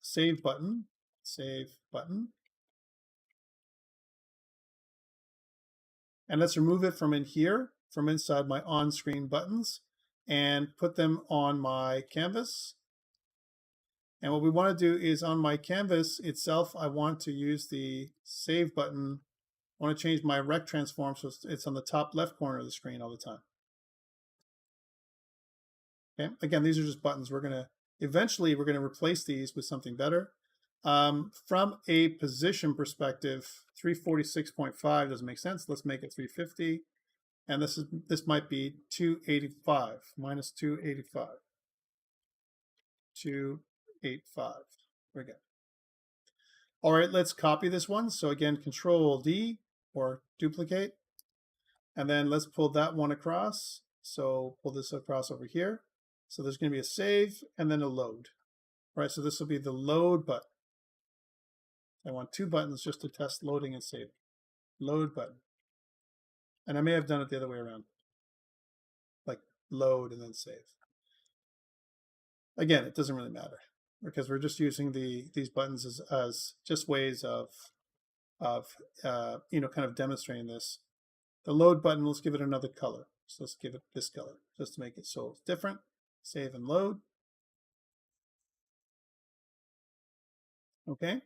save button. Save button. And let's remove it from in here, from inside my on-screen buttons, and put them on my canvas. And what we want to do is on my canvas itself, I want to use the save button. I want to change my rect transform so it's on the top left corner of the screen all the time. Okay, again, these are just buttons. Eventually we're going to replace these with something better. From a position perspective, 346.5 doesn't make sense. Let's make it 350. And this might be 285, minus 285. 285. Very good. All right, let's copy this one. So again, Control D or duplicate. And then let's pull that one across. So pull this across over here. So there's going to be a save and then a load. All right, so this will be the load button. I want two buttons just to test loading and saving. Load button. And I may have done it the other way around. Like load and then save. Again, it doesn't really matter because we're just using these buttons as just ways of kind of demonstrating this. The load button, let's give it another color. So let's give it this color just to make it so it's different. Save and load. Okay.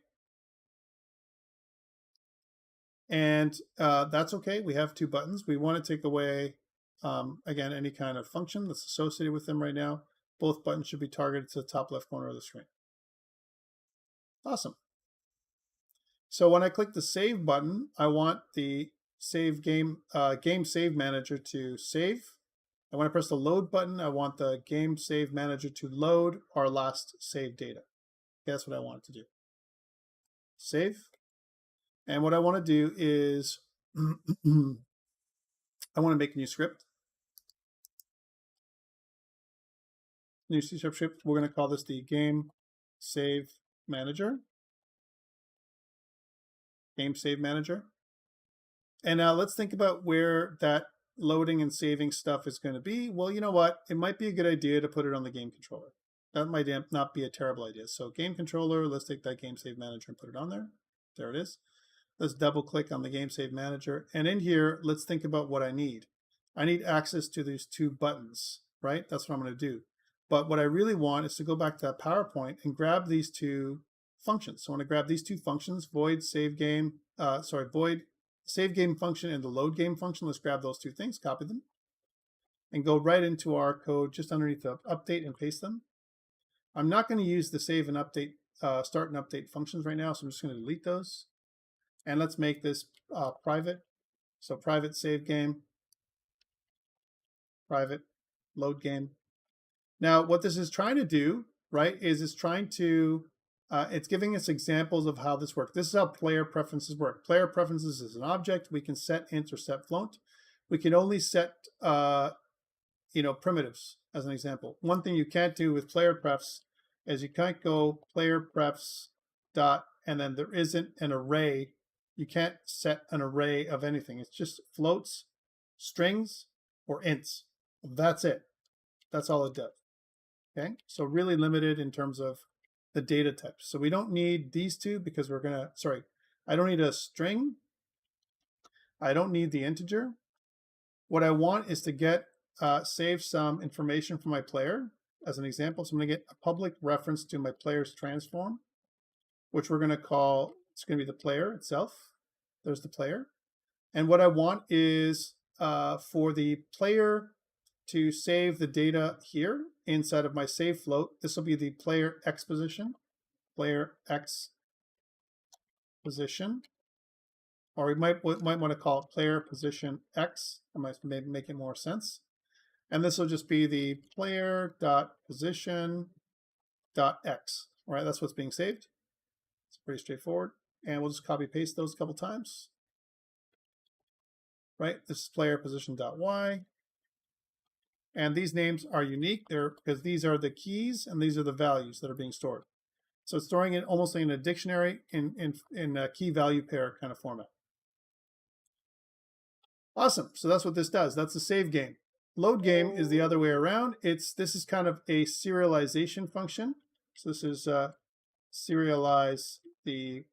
And that's okay. We have two buttons. We want to take away, again, any kind of function that's associated with them right now. Both buttons should be targeted to the top left corner of the screen. Awesome. So when I click the save button, I want the save game save manager to save. And when I press the load button, I want the game save manager to load our last saved data. Okay, that's what I want it to do. Save. And what I want to do is I want to make a new script. New C# script. We're going to call this the game save manager. Game save manager. And now let's think about where that loading and saving stuff is going to be. Well, you know what? It might be a good idea to put it on the game controller. That might not be a terrible idea. So game controller, let's take that game save manager and put it on there. There it is. Let's double click on the game save manager. And in here, let's think about what I need. I need access to these two buttons, right? That's what I'm going to do. But what I really want is to go back to that PowerPoint and grab these two functions. So I want to grab these two functions, void save game, void save game function and the load game function. Let's grab those two things, copy them, and go right into our code just underneath the update and paste them. I'm not going to use the save and update, start and update functions right now, so I'm just going to delete those. And let's make this private. So private save game, private load game. Now, what this is trying to do, right, is it's trying to, it's giving us examples of how this works. This is how player preferences work. Player preferences is an object. We can set int or set float. We can only set, primitives as an example. One thing you can't do with player prefs is you can't go player prefs dot, and then there isn't an array. You can't set an array of anything. It's just floats, strings, or ints. That's it. That's all it does. Okay, so really limited in terms of the data types. So we don't need these two because we're gonna, I don't need a string. I don't need the integer. What I want is to get, save some information from my player as an example. So I'm gonna get a public reference to my player's transform, which we're gonna call, it's gonna be the player itself. There's the player. And what I want is for the player to save the data here inside of my save float. This will be the player X position, player X position, or we might want to call it player position X. I might maybe make it more sense. And this will just be the player dot position dot X. All right, that's what's being saved. It's pretty straightforward. And we'll just copy paste those a couple times. Right, this is player position dot Y. And these names are unique there because these are the keys and these are the values that are being stored. So it's storing it almost like in a dictionary in a key value pair kind of format. Awesome. So that's what this does. That's the save game. Load game is the other way around. This is kind of a serialization function. So this is serialize the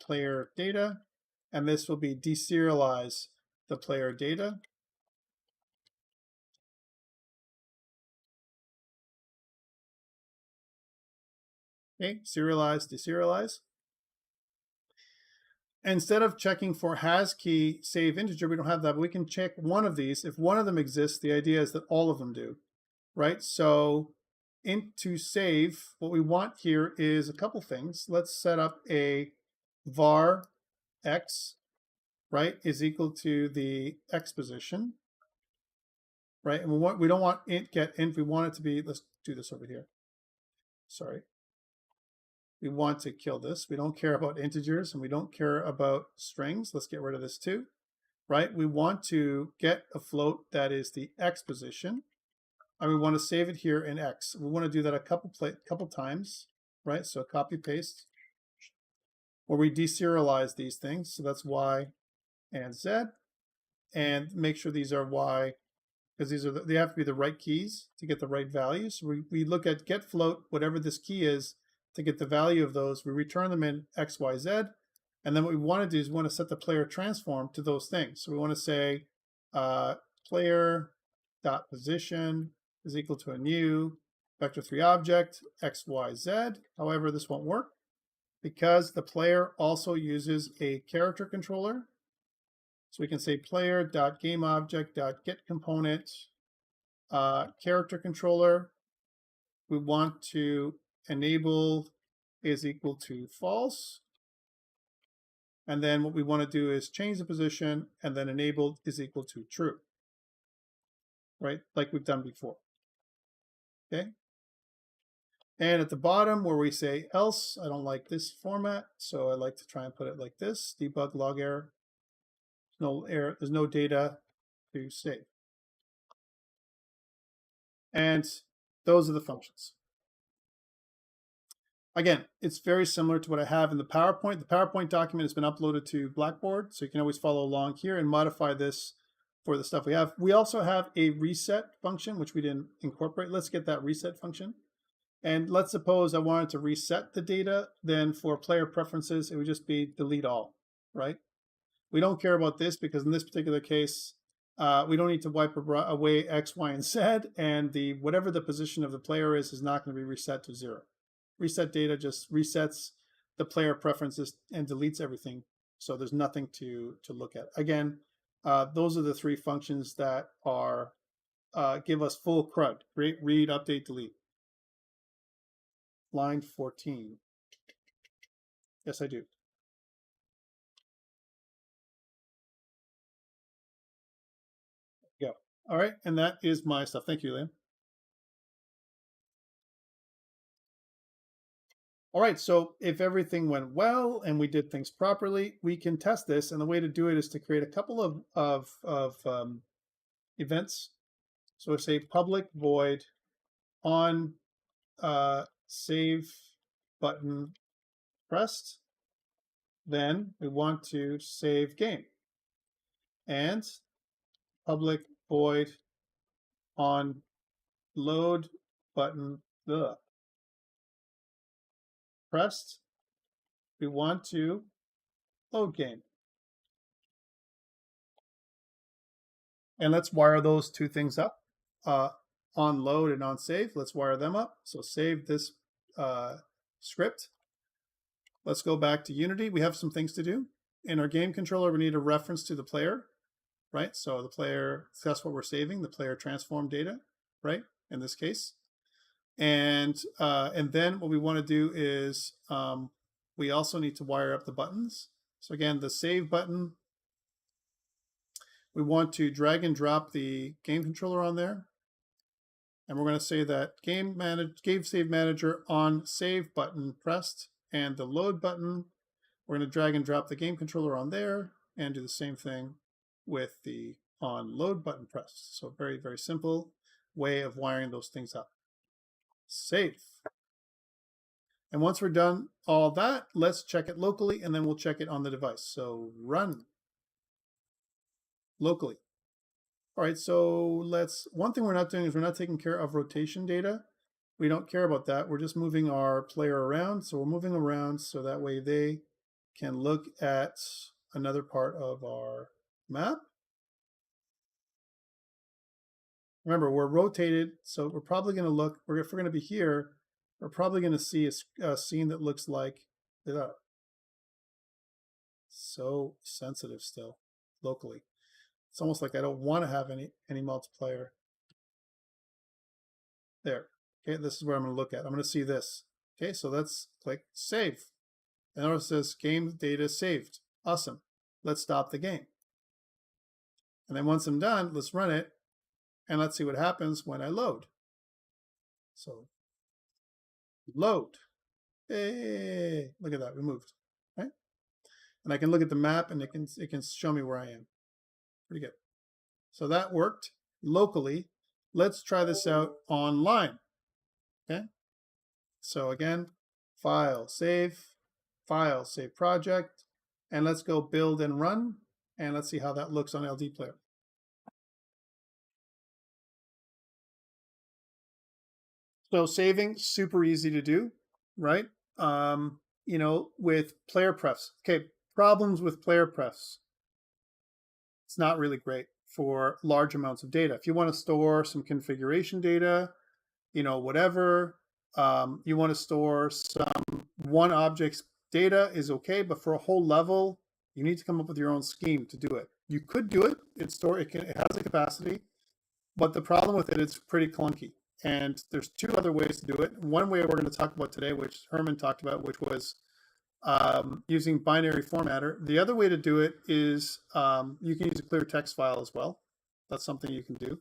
player data, and this will be deserialize the player data. Okay, serialize, deserialize. Instead of checking for has key save integer, we don't have that, but we can check one of these. If one of them exists, the idea is that all of them do, right? So to save, what we want here is a couple things. Let's set up a var x, right, is equal to the x position, right? And we don't want int get int. We want it to be, let's do this over here. Sorry. We want to kill this. We don't care about integers and we don't care about strings. Let's get rid of this too, right? We want to get a float that is the x position, and we want to save it here in x. We want to do that a couple times, right? So copy paste, where we deserialize these things. So that's y and z, and make sure these are y, because they have to be the right keys to get the right values. So we look at get float, whatever this key is, to get the value of those. We return them in x, y, z. And then what we want to do is we want to set the player transform to those things. So we want to say player.position is equal to a new vector3 object, x, y, z. However, this won't work because the player also uses a character controller. So we can say player.gameObject.getComponent character controller. We want to enable is equal to false. And then what we want to do is change the position, and then enabled is equal to true. right? Like we've done before. Okay. And at the bottom where we say else, I don't like this format, so I like to try and put it like this: debug log error. No error. There's no data to save. And those are the functions. Again, it's very similar to what I have in the PowerPoint. The PowerPoint document has been uploaded to Blackboard, so you can always follow along here and modify this for the stuff we have. We also have a reset function, which we didn't incorporate. Let's get that reset function. And let's suppose I wanted to reset the data, then for player preferences, it would just be delete all, right? We don't care about this because in this particular case, we don't need to wipe away X, Y, and Z, and whatever the position of the player is not going to be reset to 0. Reset data just resets the player preferences and deletes everything. So there's nothing to look at. Again, those are the 3 functions that are give us full CRUD: create, read, update, delete. Line 14. Yes, I do. Go. All right, and that is my stuff. Thank you, Lynn. All right, so if everything went well and we did things properly, we can test this. And the way to do it is to create a couple of events. So say public void on save button pressed. Then we want to save game. And public void on load button pressed. We want to load game. And let's wire those 2 things up. On load and on save, let's wire them up. So save this script. Let's go back to Unity. We have some things to do. In our game controller, we need a reference to the player, right? So the player, that's what we're saving, the player transform data, right? In this case. And then what we want to do is we also need to wire up the buttons. So again, the save button, we want to drag and drop the game controller on there. And we're going to say that game save manager on save button pressed, and the load button, we're going to drag and drop the game controller on there and do the same thing with the on load button pressed. So very, very simple way of wiring those things up. Save. And once we're done all that, let's check it locally, and then we'll check it on the device. So run locally. All right, so one thing we're not doing is we're not taking care of rotation data. We don't care about that. We're just moving our player around. So we're moving around so that way they can look at another part of our map. Remember, we're rotated, so we're probably going to look, if we're going to be here, we're probably going to see a scene that looks like that. So sensitive still, locally. It's almost like I don't want to have any multiplayer. There. Okay, this is where I'm going to look at. I'm going to see this. Okay, so let's click save. And notice it says game data saved. Awesome. Let's stop the game. And then once I'm done, let's run it. And let's see what happens when I load. So load. Hey, look at that, we moved. Right? And I can look at the map and it can show me where I am. Pretty good. So that worked locally. Let's try this out online. Okay. So again, file, save project, and let's go build and run, and let's see how that looks on LD Player. So saving, super easy to do, right? You know, with player prefs. Okay, problems with player prefs. It's not really great for large amounts of data. If you want to store some configuration data, you know, whatever, you want to store some one object's data is okay, but for a whole level, you need to come up with your own scheme to do it. You could do it. It has a capacity, but the problem with it, it's pretty clunky. And there's 2 other ways to do it. One way we're going to talk about today, which Herman talked about, which was using binary formatter. The other way to do it is you can use a clear text file as well. That's something you can do.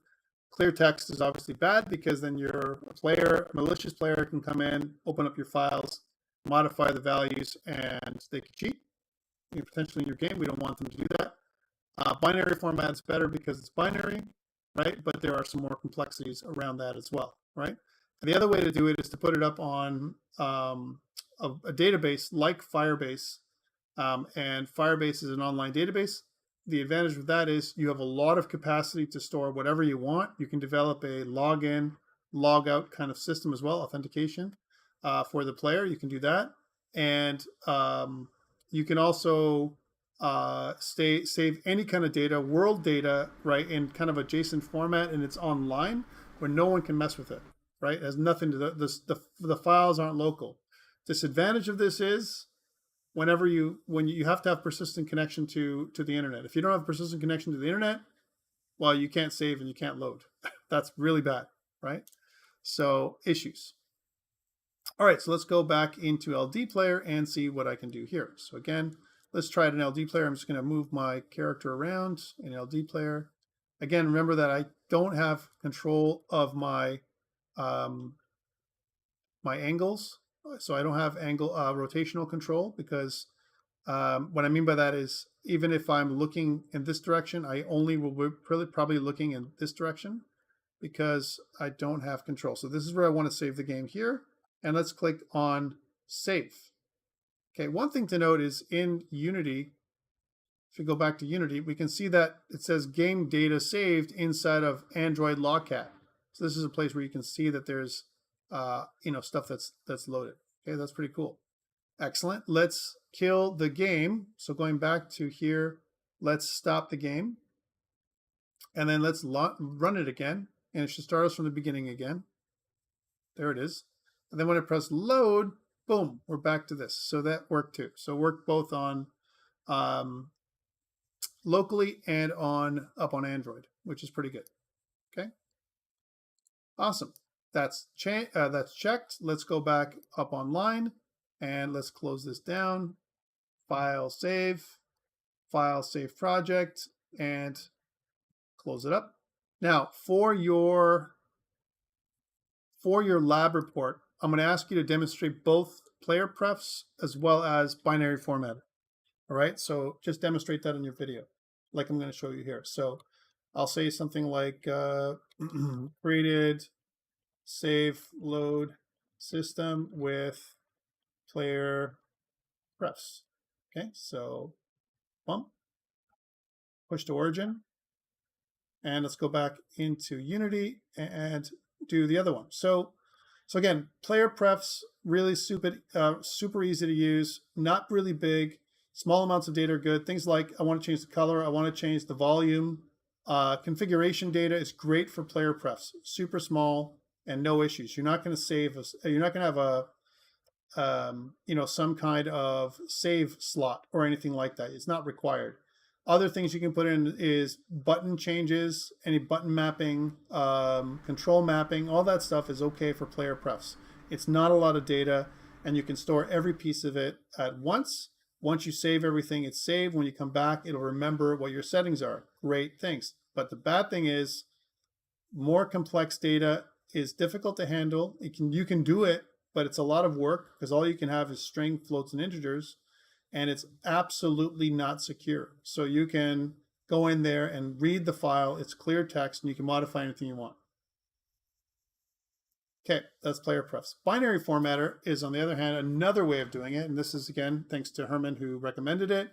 Clear text is obviously bad because then your player, a malicious player, can come in, open up your files, modify the values, and they can cheat. Potentially in your game, we don't want them to do that. Binary format's better because it's binary, right? But there are some more complexities around that as well, right? And the other way to do it is to put it up on a database like Firebase, and Firebase is an online database. The advantage of that is you have a lot of capacity to store whatever you want. You can develop a login, logout kind of system as well, authentication for the player. You can do that. And you can also save any kind of data, world data, right, in kind of a JSON format, and it's online where no one can mess with it, right? It has nothing to the files aren't local. Disadvantage of this is when you have to have persistent connection to the internet. If you don't have persistent connection to the internet, well, you can't save and you can't load. That's really bad, right? So issues. All right, so let's go back into LD player and see what I can do here. So again, let's try it in LD player. I'm just going to move my character around in LD player. Again, remember that I don't have control of my my angles. So I don't have angle rotational control because what I mean by that is even if I'm looking in this direction, I only will be probably looking in this direction because I don't have control. So this is where I want to save the game here. And let's click on save. Okay, one thing to note is in Unity, if you go back to Unity, we can see that it says game data saved inside of Android Logcat. So this is a place where you can see that there's stuff that's loaded. Okay, that's pretty cool. Excellent. Let's kill the game. So going back to here, let's stop the game. And then let's run it again. And it should start us from the beginning again. There it is. And then when I press load, boom, we're back to this. So that worked too. So it worked both on locally and up on Android, which is pretty good. Okay. Awesome. That's checked. Let's go back up online and let's close this down. File save project, and close it up. Now for your lab report, I'm going to ask you to demonstrate both player prefs as well as binary format. All right, so just demonstrate that in your video, like I'm going to show you here. So I'll say something like created save load system with player prefs. Okay, so bump, push to origin, and let's go back into Unity and do the other one. So again, player prefs, really super easy to use, not really big, small amounts of data are good. Things like I want to change the color, I want to change the volume. Configuration data is great for player prefs, super small and no issues. You're not going to you're not going to have some kind of save slot or anything like that. It's not required. Other things you can put in is button changes, any button mapping, control mapping, all that stuff is okay for player prefs. It's not a lot of data, and you can store every piece of it at once. Once you save everything, it's saved. When you come back, it'll remember what your settings are. Great things. But the bad thing is more complex data is difficult to handle. You can do it, but it's a lot of work because all you can have is string, floats, and integers. And it's absolutely not secure. So you can go in there and read the file. It's clear text, and you can modify anything you want. Okay, that's player prefs. Binary formatter is, on the other hand, another way of doing it. And this is, again, thanks to Herman, who recommended it.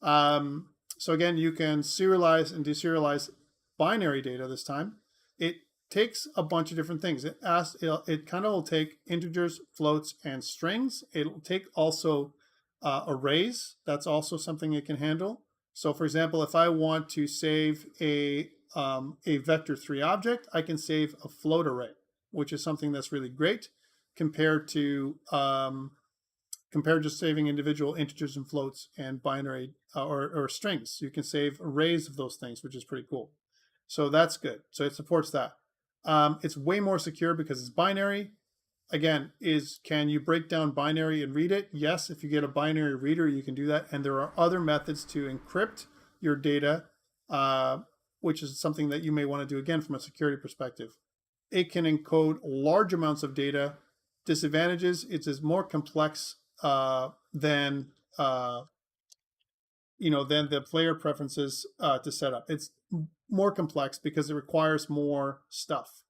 So again, you can serialize and deserialize binary data this time. It takes a bunch of different things. It kind of will take integers, floats, and strings. It'll take also arrays. That's also something it can handle. So for example, if I want to save a vector3 object, I can save a float array, which is something that's really great compared to just saving individual integers and floats and binary or strings. You can save arrays of those things, which is pretty cool. So that's good. So it supports that. It's way more secure because it's binary. Again, can you break down binary and read it? Yes, if you get a binary reader, you can do that. And there are other methods to encrypt your data which is something that you may want to do again from a security perspective. It can encode large amounts of data. Disadvantages, it is more complex than the player preferences to set up. It's more complex because it requires more stuff.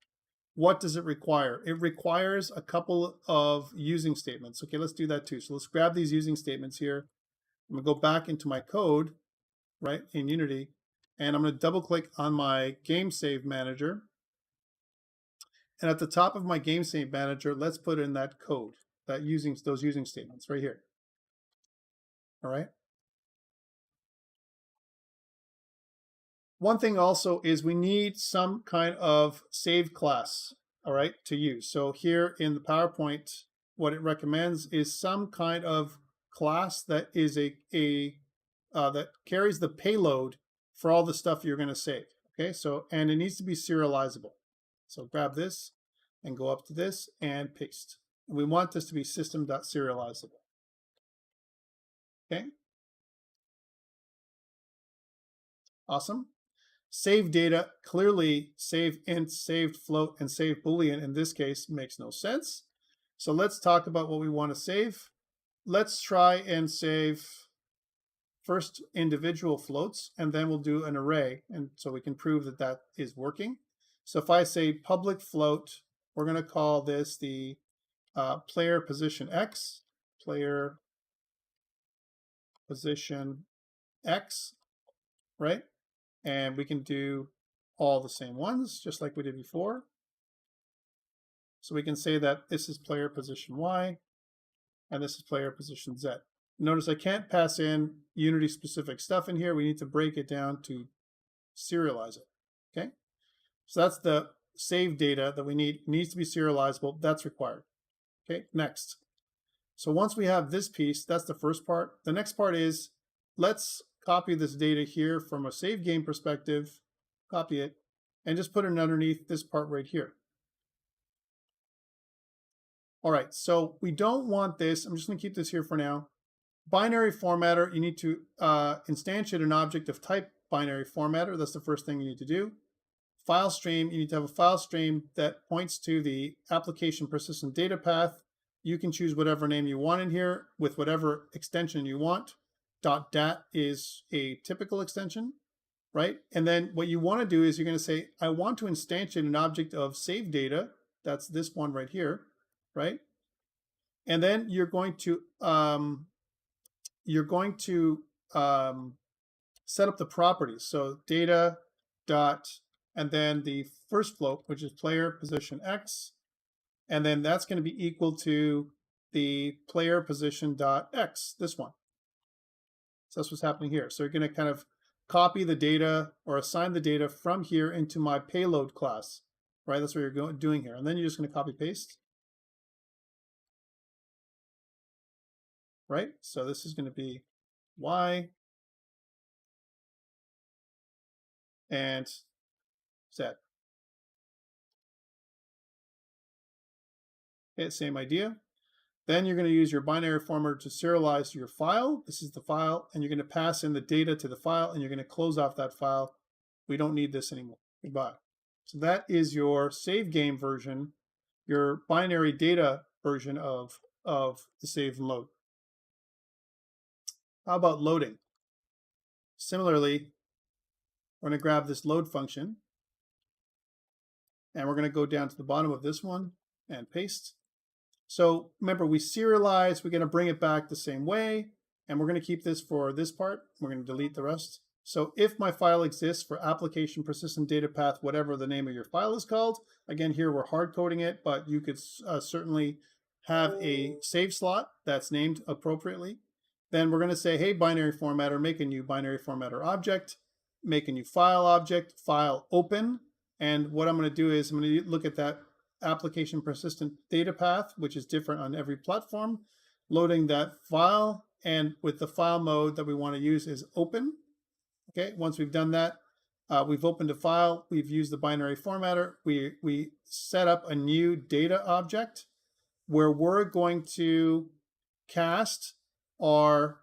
What does it require? It requires a couple of using statements. Okay, let's do that too. So let's grab these using statements here. I'm going to go back into my code, right, in Unity, and I'm going to double click on my game save manager. And at the top of my game save manager, let's put in that code, those using statements right here. All right. One thing also is we need some kind of save class, all right, to use. So here in the PowerPoint, what it recommends is some kind of class that is that carries the payload for all the stuff you're going to save. Okay, so and it needs to be serializable. So grab this and go up to this and paste. We want this to be system.serializable. Okay, awesome. Save data, clearly save int, saved float, and save boolean in this case makes no sense. So let's talk about what we want to save. Let's try and save first individual floats, and then we'll do an array, and so we can prove that that is working. So if I say public float, we're going to call this the player position x, player position x, right? And we can do all the same ones, just like we did before. So we can say that this is player position y, and this is player position z. Notice I can't pass in Unity specific stuff in here. We need to break it down to serialize it, okay? So that's the save data that we need. It needs to be serializable. That's required, okay? Next. So once we have this piece, that's the first part. The next part is, let's copy this data here from a save game perspective, copy it, and just put it underneath this part right here. All right, so we don't want this. I'm just going to keep this here for now. Binary formatter, you need to instantiate an object of type binary formatter. That's the first thing you need to do. File stream, you need to have a file stream that points to the application persistent data path. You can choose whatever name you want in here with whatever extension you want. .dat is a typical extension, right? And then what you want to do is you're going to say, I want to instantiate an object of save data. That's this one right here, right? And then you're going to set up the properties. So data dot, and then the first float, which is player position x, and then that's going to be equal to the player position dot x, this one. So that's what's happening here. So you're going to kind of copy the data or assign the data from here into my payload class, right? That's what you're doing here. And then you're just going to copy paste. Right? So this is going to be y and z. Okay, same idea. Then you're going to use your binary formatter to serialize your file. This is the file, and you're going to pass in the data to the file, and you're going to close off that file. We don't need this anymore. Goodbye. So that is your save game version, your binary data version of the save and load. How about loading? Similarly, we're going to grab this load function, and we're going to go down to the bottom of this one and paste. So remember, we serialize, we're going to bring it back the same way, and we're going to keep this for this part. We're going to delete the rest. So if my file exists for application persistent data path, whatever the name of your file is called, again, here we're hard coding it, but you could certainly have a save slot that's named appropriately. Then we're going to say, hey, binary formatter, make a new binary formatter object, make a new file object, file open. And what I'm going to do is I'm going to look at that application persistent data path, which is different on every platform, loading that file, and with the file mode that we want to use is open. Okay, once we've done that, we've opened a file, we've used the binary formatter, we set up a new data object where we're going to cast our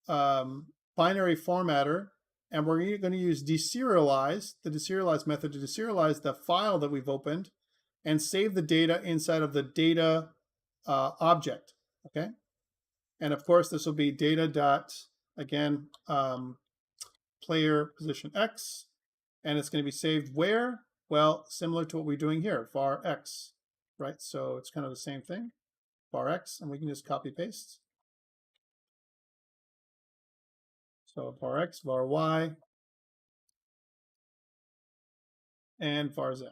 binary formatter And we're going to use deserialize, the deserialize method, to deserialize the file that we've opened and save the data inside of the data object, okay? And of course, this will be data dot, again, player position X, and it's going to be saved where? Well, similar to what we're doing here, var X, right? So it's kind of the same thing, var X, and we can just copy paste. So var X, var Y, and var Z.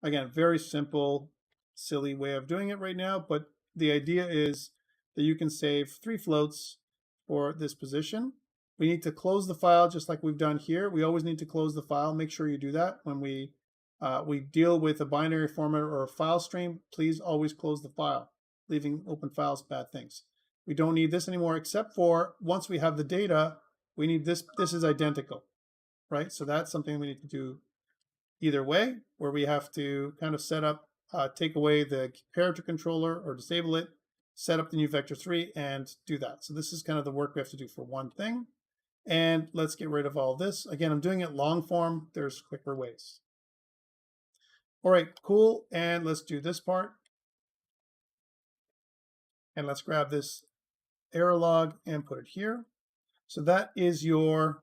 Again, very simple, silly way of doing it right now, but the idea is that you can save 3 floats for this position. We need to close the file just like we've done here. We always need to close the file. Make sure you do that when we deal with a binary format or a file stream. Please always close the file. Leaving open files, bad things. We don't need this anymore, except for once we have the data, we need this. This is identical, right? So that's something we need to do either way, where we have to kind of set up, take away the character controller or disable it, set up the new vector3 and do that. So this is kind of the work we have to do for one thing. And let's get rid of all this. Again, I'm doing it long form. There's quicker ways. All right, cool. And let's do this part. And let's grab this error log and put it here. So that is your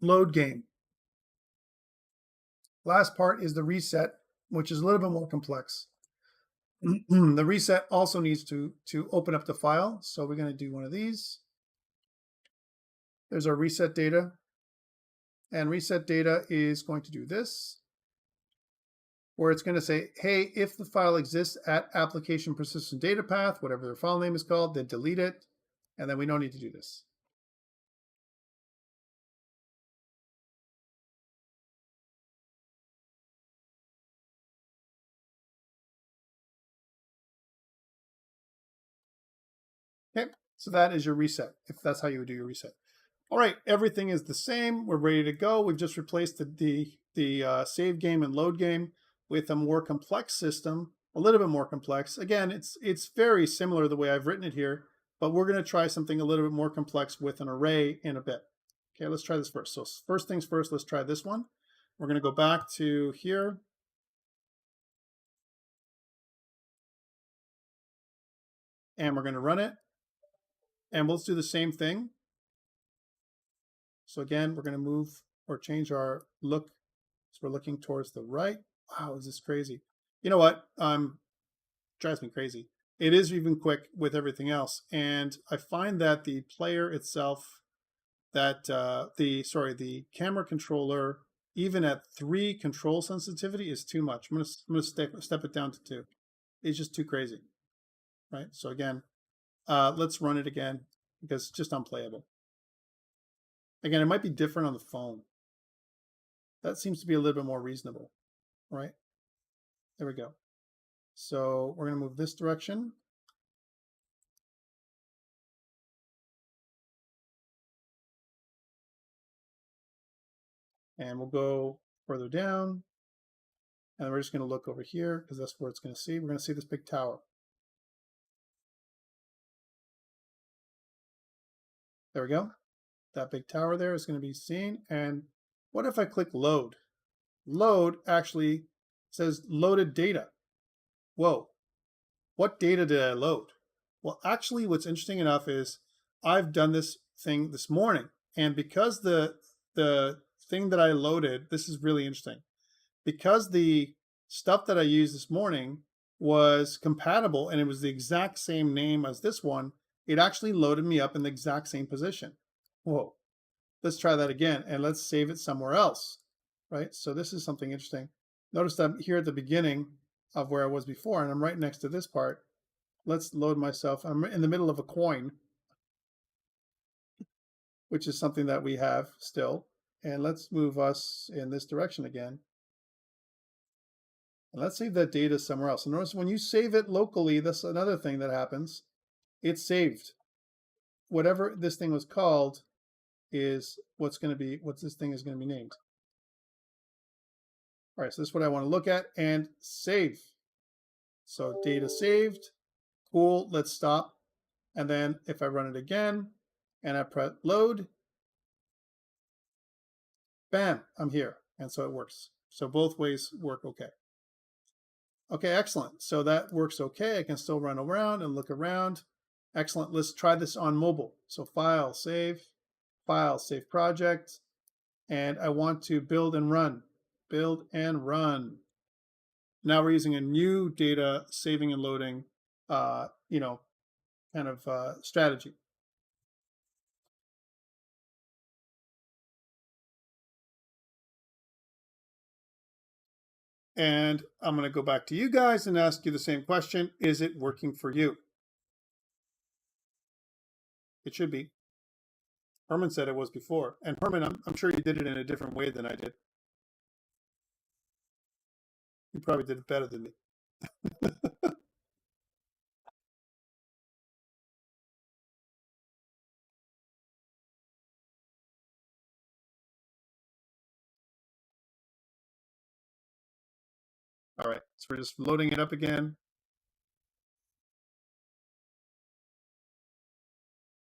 load game. Last part is the reset, which is a little bit more complex. The reset also needs to open up the file. So we're going to do one of these. There's our reset data. And reset data is going to do this, where it's going to say, hey, if the file exists at application persistent data path, whatever their file name is called, then delete it. And then we don't need to do this. Okay, so that is your reset, if that's how you would do your reset. All right, everything is the same. We're ready to go. We've just replaced the save game and load game with a more complex system, a little bit more complex. Again, it's very similar to the way I've written it here, but we're going to try something a little bit more complex with an array in a bit. Okay, let's try this first. So first things first, let's try this one. We're going to go back to here. And we're going to run it. And let's do the same thing. So again, we're going to move or change our look. So we're looking towards the right. Wow, is this crazy? You know what? Drives me crazy. It is even quick with everything else. And I find that the player itself, that the camera controller, even at 3 control sensitivity, is too much. I'm going to step it down to 2. It's just too crazy, right? So again, let's run it again because it's just unplayable. Again, it might be different on the phone. That seems to be a little bit more reasonable, right? There we go. So we're going to move this direction. And we'll go further down. And we're just going to look over here because that's where it's going to see. We're going to see this big tower. There we go. That big tower there is going to be seen. And what if I click load? Load actually says loaded data. Whoa, what data did I load? Well, actually, what's interesting enough is I've done this thing this morning. And because the thing that I loaded, this is really interesting. Because the stuff that I used this morning was compatible and it was the exact same name as this one, it actually loaded me up in the exact same position. Whoa, let's try that again and let's save it somewhere else, right? So this is something interesting. Notice that I'm here at the beginning of where I was before and I'm right next to this part. Let's load myself. I'm in the middle of a coin, which is something that we have still. And let's move us in this direction again. And let's save that data somewhere else. And notice when you save it locally, that's another thing that happens. It's saved. Whatever this thing was called is what this thing is going to be named. All right, so this is what I want to look at and save. So data saved. Cool, let's stop. And then if I run it again, and I press load, bam, I'm here. And so it works. So both ways work okay. Okay, excellent. So that works okay. I can still run around and look around. Excellent. Let's try this on mobile. So file, save project. And I want to build and run. Build and run. Now we're using a new data saving and loading, kind of strategy. And I'm going to go back to you guys and ask you the same question. Is it working for you? It should be. Herman said it was before. And Herman, I'm sure you did it in a different way than I did. You probably did it better than me. All right, so we're just loading it up again.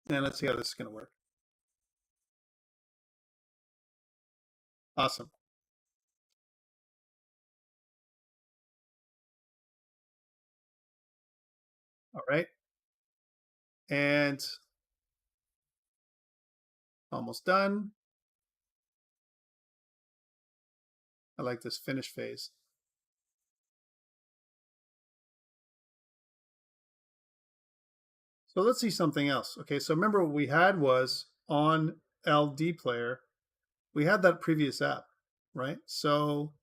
And let's see how this is going to work. Awesome. All right. And almost done. I like this finish phase. So let's see something else. Okay, so remember what we had was on LD player, we had that previous app, right? So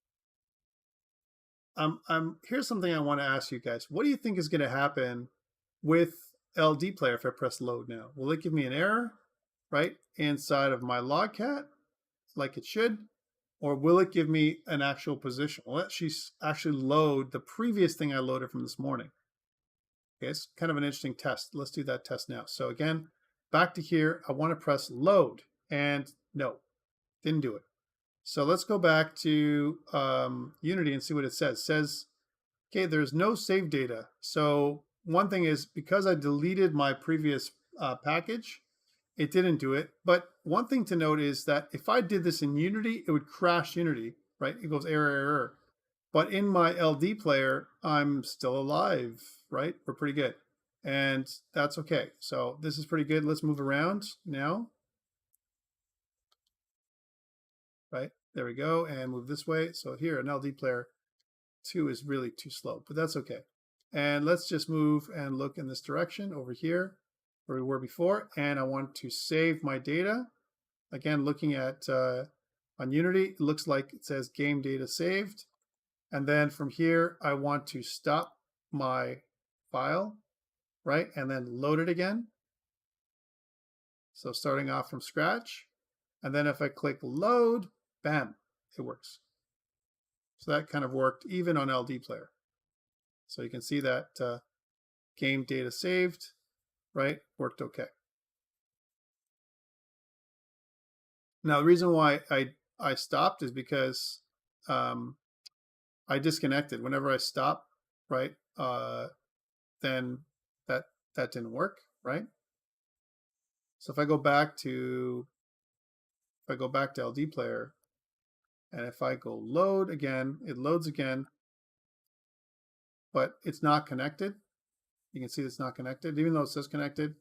here's something I want to ask you guys. What do you think is going to happen with LD player if I press load now? Will it give me an error, right, inside of my logcat like it should? Or will it give me an actual position? Will it actually load the previous thing I loaded from this morning? Okay, it's kind of an interesting test. Let's do that test now. So again, back to here, I want to press load, and no, didn't do it. So let's go back to Unity and see what it says. It says, okay, there's no save data. So one thing is, because I deleted my previous package, it didn't do it. But one thing to note is that if I did this in Unity, it would crash Unity, right? It goes error, error. But in my LD player, I'm still alive, right? We're pretty good. And that's okay. So this is pretty good. Let's move around now. Right, there we go. And move this way. So here, an LD player 2 is really too slow, but that's okay. And let's just move and look in this direction over here where we were before. And I want to save my data. Again, looking at on Unity, it looks like it says game data saved. And then from here, I want to stop my file, right? And then load it again. So starting off from scratch. And then if I click load, bam, it works. So that kind of worked even on LD player. So you can see that game data saved, right? Worked okay. Now the reason why I stopped is because I disconnected. Whenever I stop, right, then that didn't work, right? So if I go back to LD player, and if I go load again, it loads again, but it's not connected. You can see it's not connected, even though it says connected.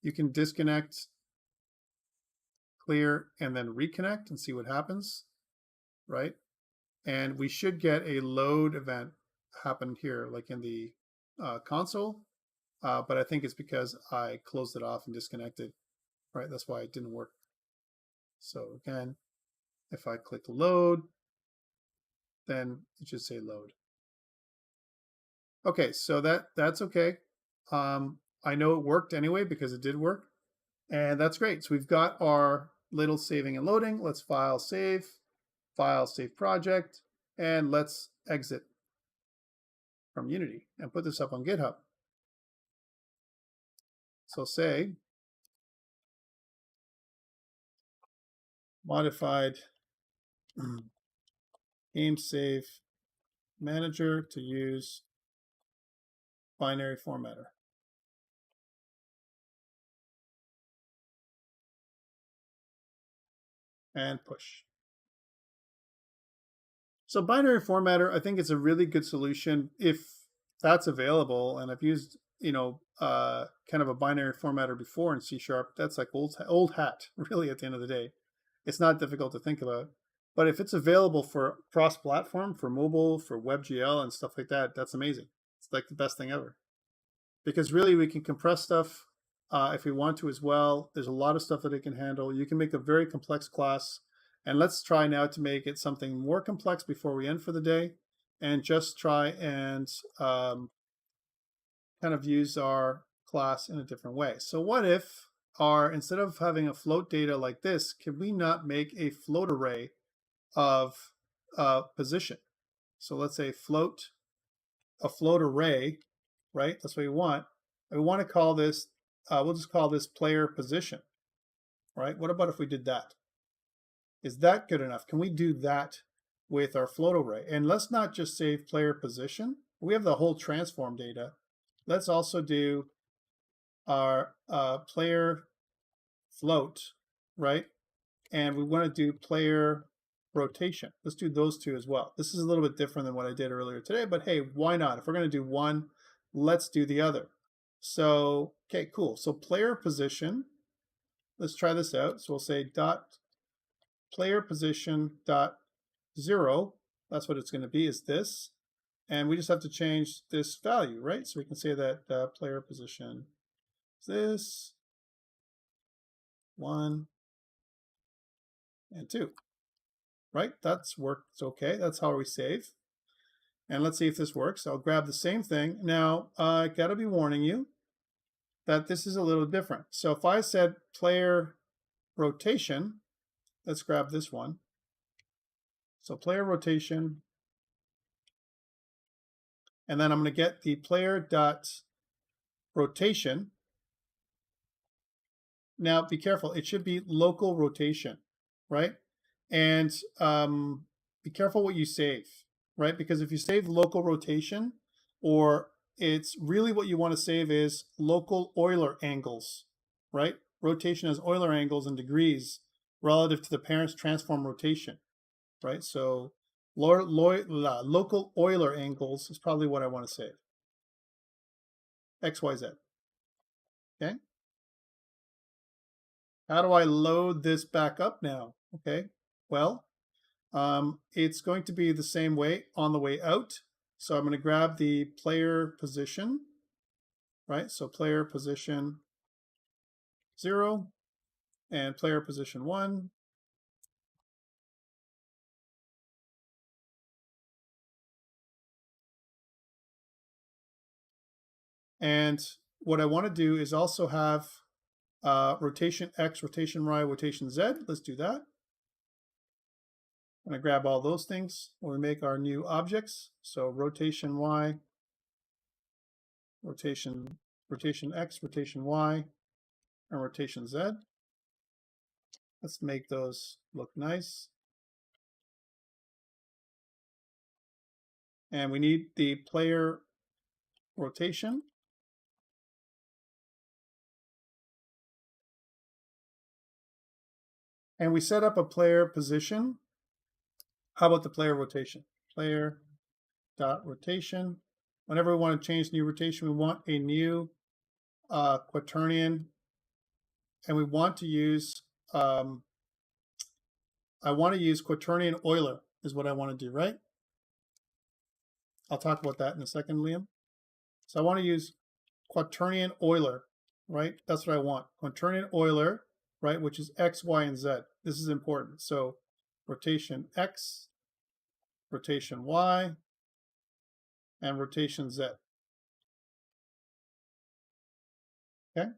You can disconnect, clear, and then reconnect and see what happens, right? And we should get a load event happen here, like in the console. But I think it's because I closed it off and disconnected, right? That's why it didn't work. So again, if I click load, then it should say load. Okay, so that's okay. I know it worked anyway because it did work. And that's great. So we've got our little saving and loading. Let's file, save project, and let's exit from Unity and put this up on GitHub. So say modified game save manager to use binary formatter. and push. So binary formatter, I think it's a really good solution if that's available. And I've used, kind of a binary formatter before in C#. That's like old hat, really, at the end of the day. It's not difficult to think about. But if it's available for cross-platform, for mobile, for WebGL and stuff like that, that's amazing. It's like the best thing ever. Because really we can compress stuff if we want to as well. There's a lot of stuff that it can handle. You can make a very complex class. And let's try now to make it something more complex before we end for the day. And just try and kind of use our class in a different way. So what if instead of having a float data like this, can we not make a float array of position? So let's say a float array, right? That's what we want. We want to call this, we'll just call this player position, right? What about if we did that? Is that good enough? Can we do that with our float array? And let's not just save player position. We have the whole transform data. Let's also do our player float, right? And we want to do player rotation. Let's do those two as well. This is a little bit different than what I did earlier today, but hey, why not? If we're going to do one, let's do the other. So, okay, cool. So player position, let's try this out. So we'll say dot player position dot 0. That's what it's going to be, is this. And we just have to change this value, right? So we can say that player position is this, 1 and 2, right? That's works okay. That's how we save. And let's see if this works. I'll grab the same thing. Now, I got to be warning you that this is a little different. So if I said player rotation, let's grab this one. So player rotation, and then I'm going to get the player dot rotation. Now be careful, it should be local rotation, right? And be careful what you save, right? Because if you save local rotation, or it's really what you want to save is local Euler angles, right? Rotation has Euler angles in degrees relative to the parent's transform rotation, right? So local Euler angles is probably what I want to save. X, Y, Z. Okay. How do I load this back up now? Okay. Well, it's going to be the same way on the way out. So I'm going to grab the player position, right? So player position 0 and player position 1. And what I want to do is also have rotation X, rotation Y, rotation Z. Let's do that. I'm going to grab all those things when we make our new objects. So rotation Y, rotation X, rotation Y, and rotation Z. Let's make those look nice. And we need the player rotation. And we set up a player position. How about the player rotation? Player dot rotation. Whenever we want to change new rotation, we want a new quaternion, and we want to use I want to use Quaternion Euler is what I want to do, right? I'll talk about that in a second, Liam. So I want to use Quaternion Euler, right? That's what I want. Quaternion Euler, right, which is X, Y, and Z. This is important. So rotation X, rotation Y, and rotation Z. Okay?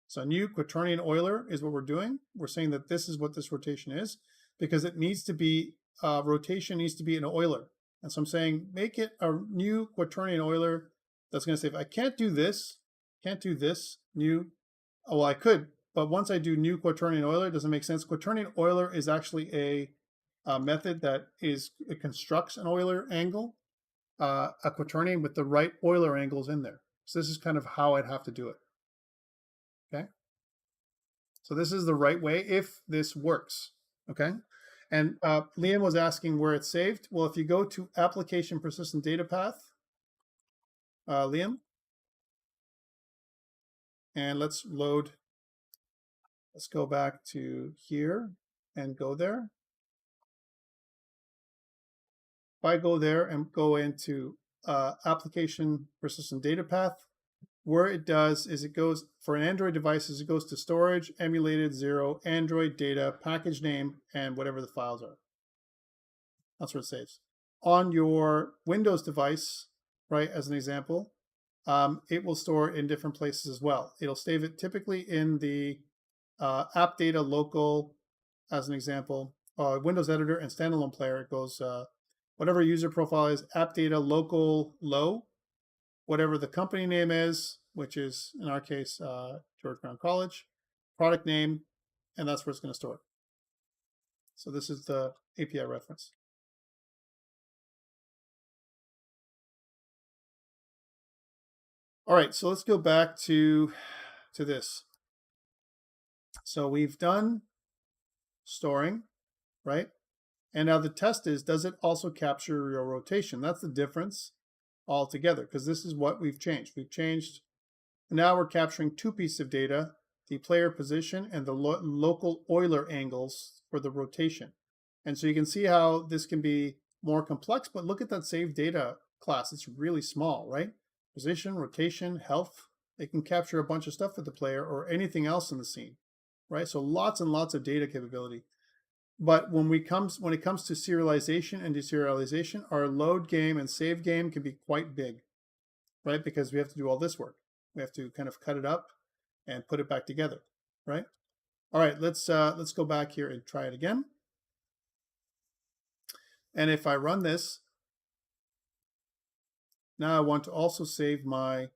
So new Quaternion Euler is what we're doing. We're saying that this is what this rotation is because it needs to be, rotation needs to be an Euler. And so I'm saying make it a new Quaternion Euler that's going to say if I can't do this new, well, I could, but once I do new Quaternion Euler, it doesn't make sense. Quaternion Euler is actually a method that it constructs an Euler angle, a quaternion with the right Euler angles in there. So this is kind of how I'd have to do it. Okay. So this is the right way if this works. Okay. And Liam was asking where it's saved. Well, if you go to Application Persistent Data Path, Liam, and let's go back to here and go there. If I go there and go into Application Persistent Data Path, where it does is it goes for an Android devices, it goes to storage, emulated 0, Android data, package name, and whatever the files are. That's where it saves. On your Windows device, right, as an example, it will store in different places as well. It'll save it typically in the app data local, as an example, Windows editor and standalone player. It goes whatever user profile is, app data local low, whatever the company name is, which is in our case George Brown College, product name, and that's where it's going to store it. So this is the API reference. All right, so let's go back to this. So we've done storing, right? And now the test is, does it also capture your rotation? That's the difference altogether, because this is what we've changed. We've changed, now we're capturing two pieces of data, the player position and the local Euler angles for the rotation. And so you can see how this can be more complex, but look at that save data class. It's really small, right? Position, rotation, health. They can capture a bunch of stuff with the player or anything else in the scene, right? So lots and lots of data capability. But when it comes to serialization and deserialization, our load game and save game can be quite big, right? Because we have to do all this work. We have to kind of cut it up and put it back together, right? All right, let's go back here and try it again. And if I run this, now I want to also save my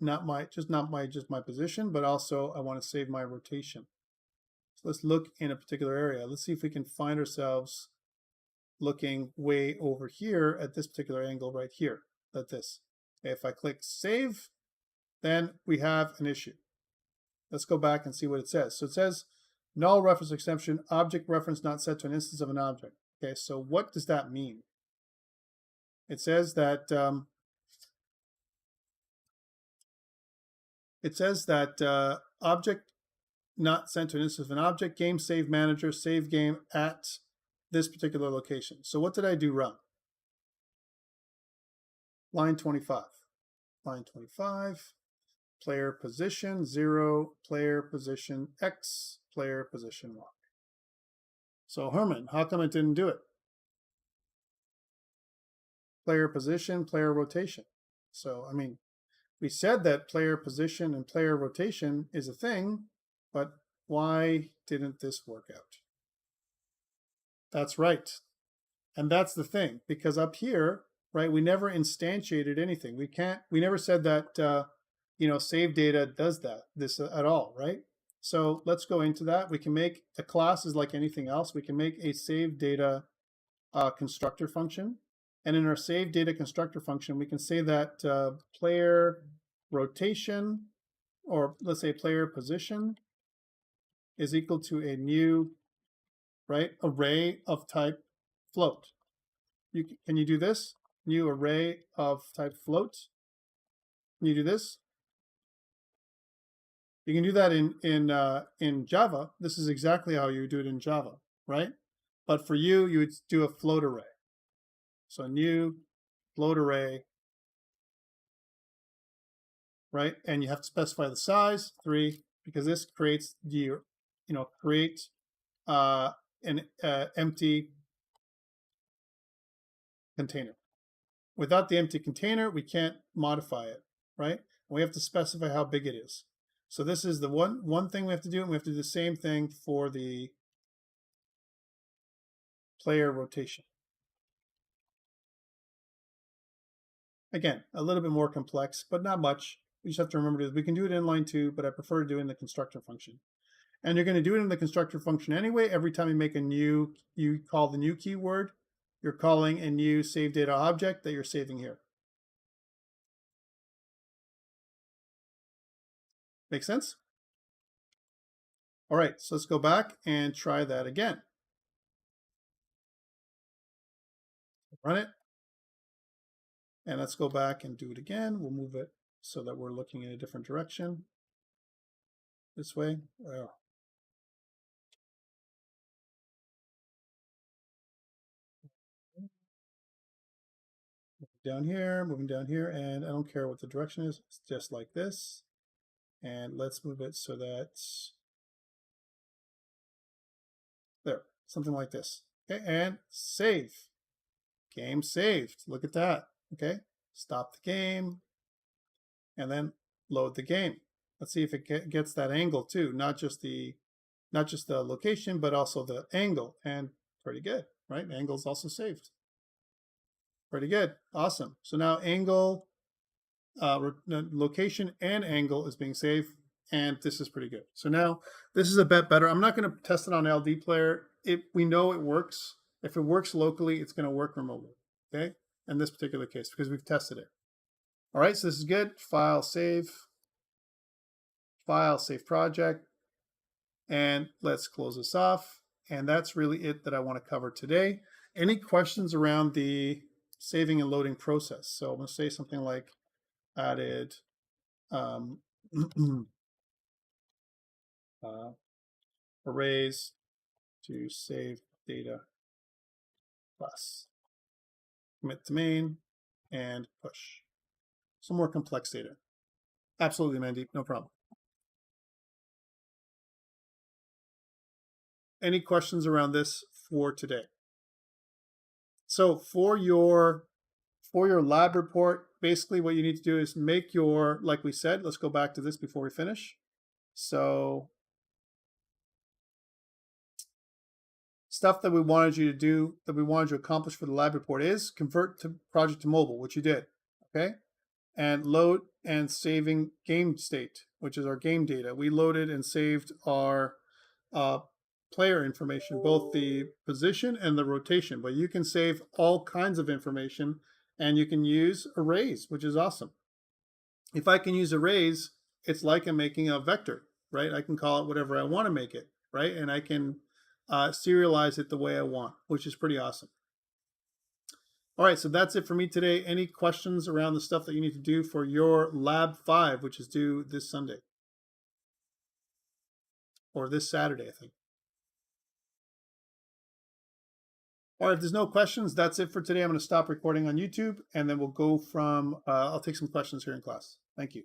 not my position, but also I want to save my rotation. So let's look in a particular area. Let's see if we can find ourselves looking way over here at this particular angle right here, like this. If I click save, then we have an issue. Let's go back and see what it says. So it says null reference exception, object reference not set to an instance of an object. Okay, so what does that mean? It says that object not sent to an instance of an object, game save manager, save game at this particular location. So what did I do wrong? Line 25. Line 25, player position 0, player position X, player position Y. So Herman, how come it didn't do it? Player position, player rotation. So, I mean, we said that player position and player rotation is a thing, but why didn't this work out? That's right. And that's the thing, because up here, right, we never instantiated anything. We never said that, save data does this at all, right? So let's go into that. We can make a class is like anything else. We can make a save data constructor function. And in our save data constructor function, we can say that player rotation, or let's say player position, is equal to a new, right, array of type float. Can you do this? New array of type float. Can you do this? You can do that in Java. This is exactly how you do it in Java, right? But for you would do a float array. So new float array, right? And you have to specify the size 3 because this creates create an empty container. Without the empty container, we can't modify it, right? We have to specify how big it is. So this is the one thing we have to do, and we have to do the same thing for the player rotation. Again, a little bit more complex, but not much. We just have to remember that we can do it in line 2, but I prefer to do it in the constructor function. And you're going to do it in the constructor function anyway. Every time you make you call the new keyword, you're calling a new save data object that you're saving here. Make sense? All right, so let's go back and try that again. Run it. And let's go back and do it again. We'll move it so that we're looking in a different direction. This way. Oh. Moving down here, and I don't care what the direction is. It's just like this. And let's move it so that there, something like this. Okay, and save. Game saved. Look at that. Okay, stop the game, and then load the game. Let's see if it gets that angle too, not just the location, but also the angle. And pretty good, right? Angle's also saved. Pretty good. Awesome. So now angle, location and angle is being saved, and this is pretty good. So now this is a bit better. I'm not going to test it on LD player. We know it works. If it works locally, it's going to work remotely. Okay. In this particular case, because we've tested it. All right. So this is good. File, save project. And let's close this off. And that's really it that I want to cover today. Any questions around the saving and loading process? So I'm going to say something like added arrays to save data class. Commit to main and push. Some more complex data. Absolutely, Mandeep, no problem. Any questions around this for today? So for your lab report, basically what you need to do is make your, like we said, let's go back to this before we finish. So stuff that we wanted you to do, that we wanted you to accomplish for the lab report is convert to project to mobile, which you did, okay? And load and saving game state, which is our game data. We loaded and saved our player information, both the position and the rotation, but you can save all kinds of information, and you can use arrays, which is awesome. If I can use arrays, it's like I'm making a vector, right? I can call it whatever I want to make it, right? And I can serialize it the way I want, which is pretty awesome. All right, so that's it for me today. Any questions around the stuff that you need to do for your Lab 5, which is due this Sunday? Or this Saturday, I think. All right, if there's no questions, that's it for today. I'm going to stop recording on YouTube, and then we'll go from, I'll take some questions here in class. Thank you.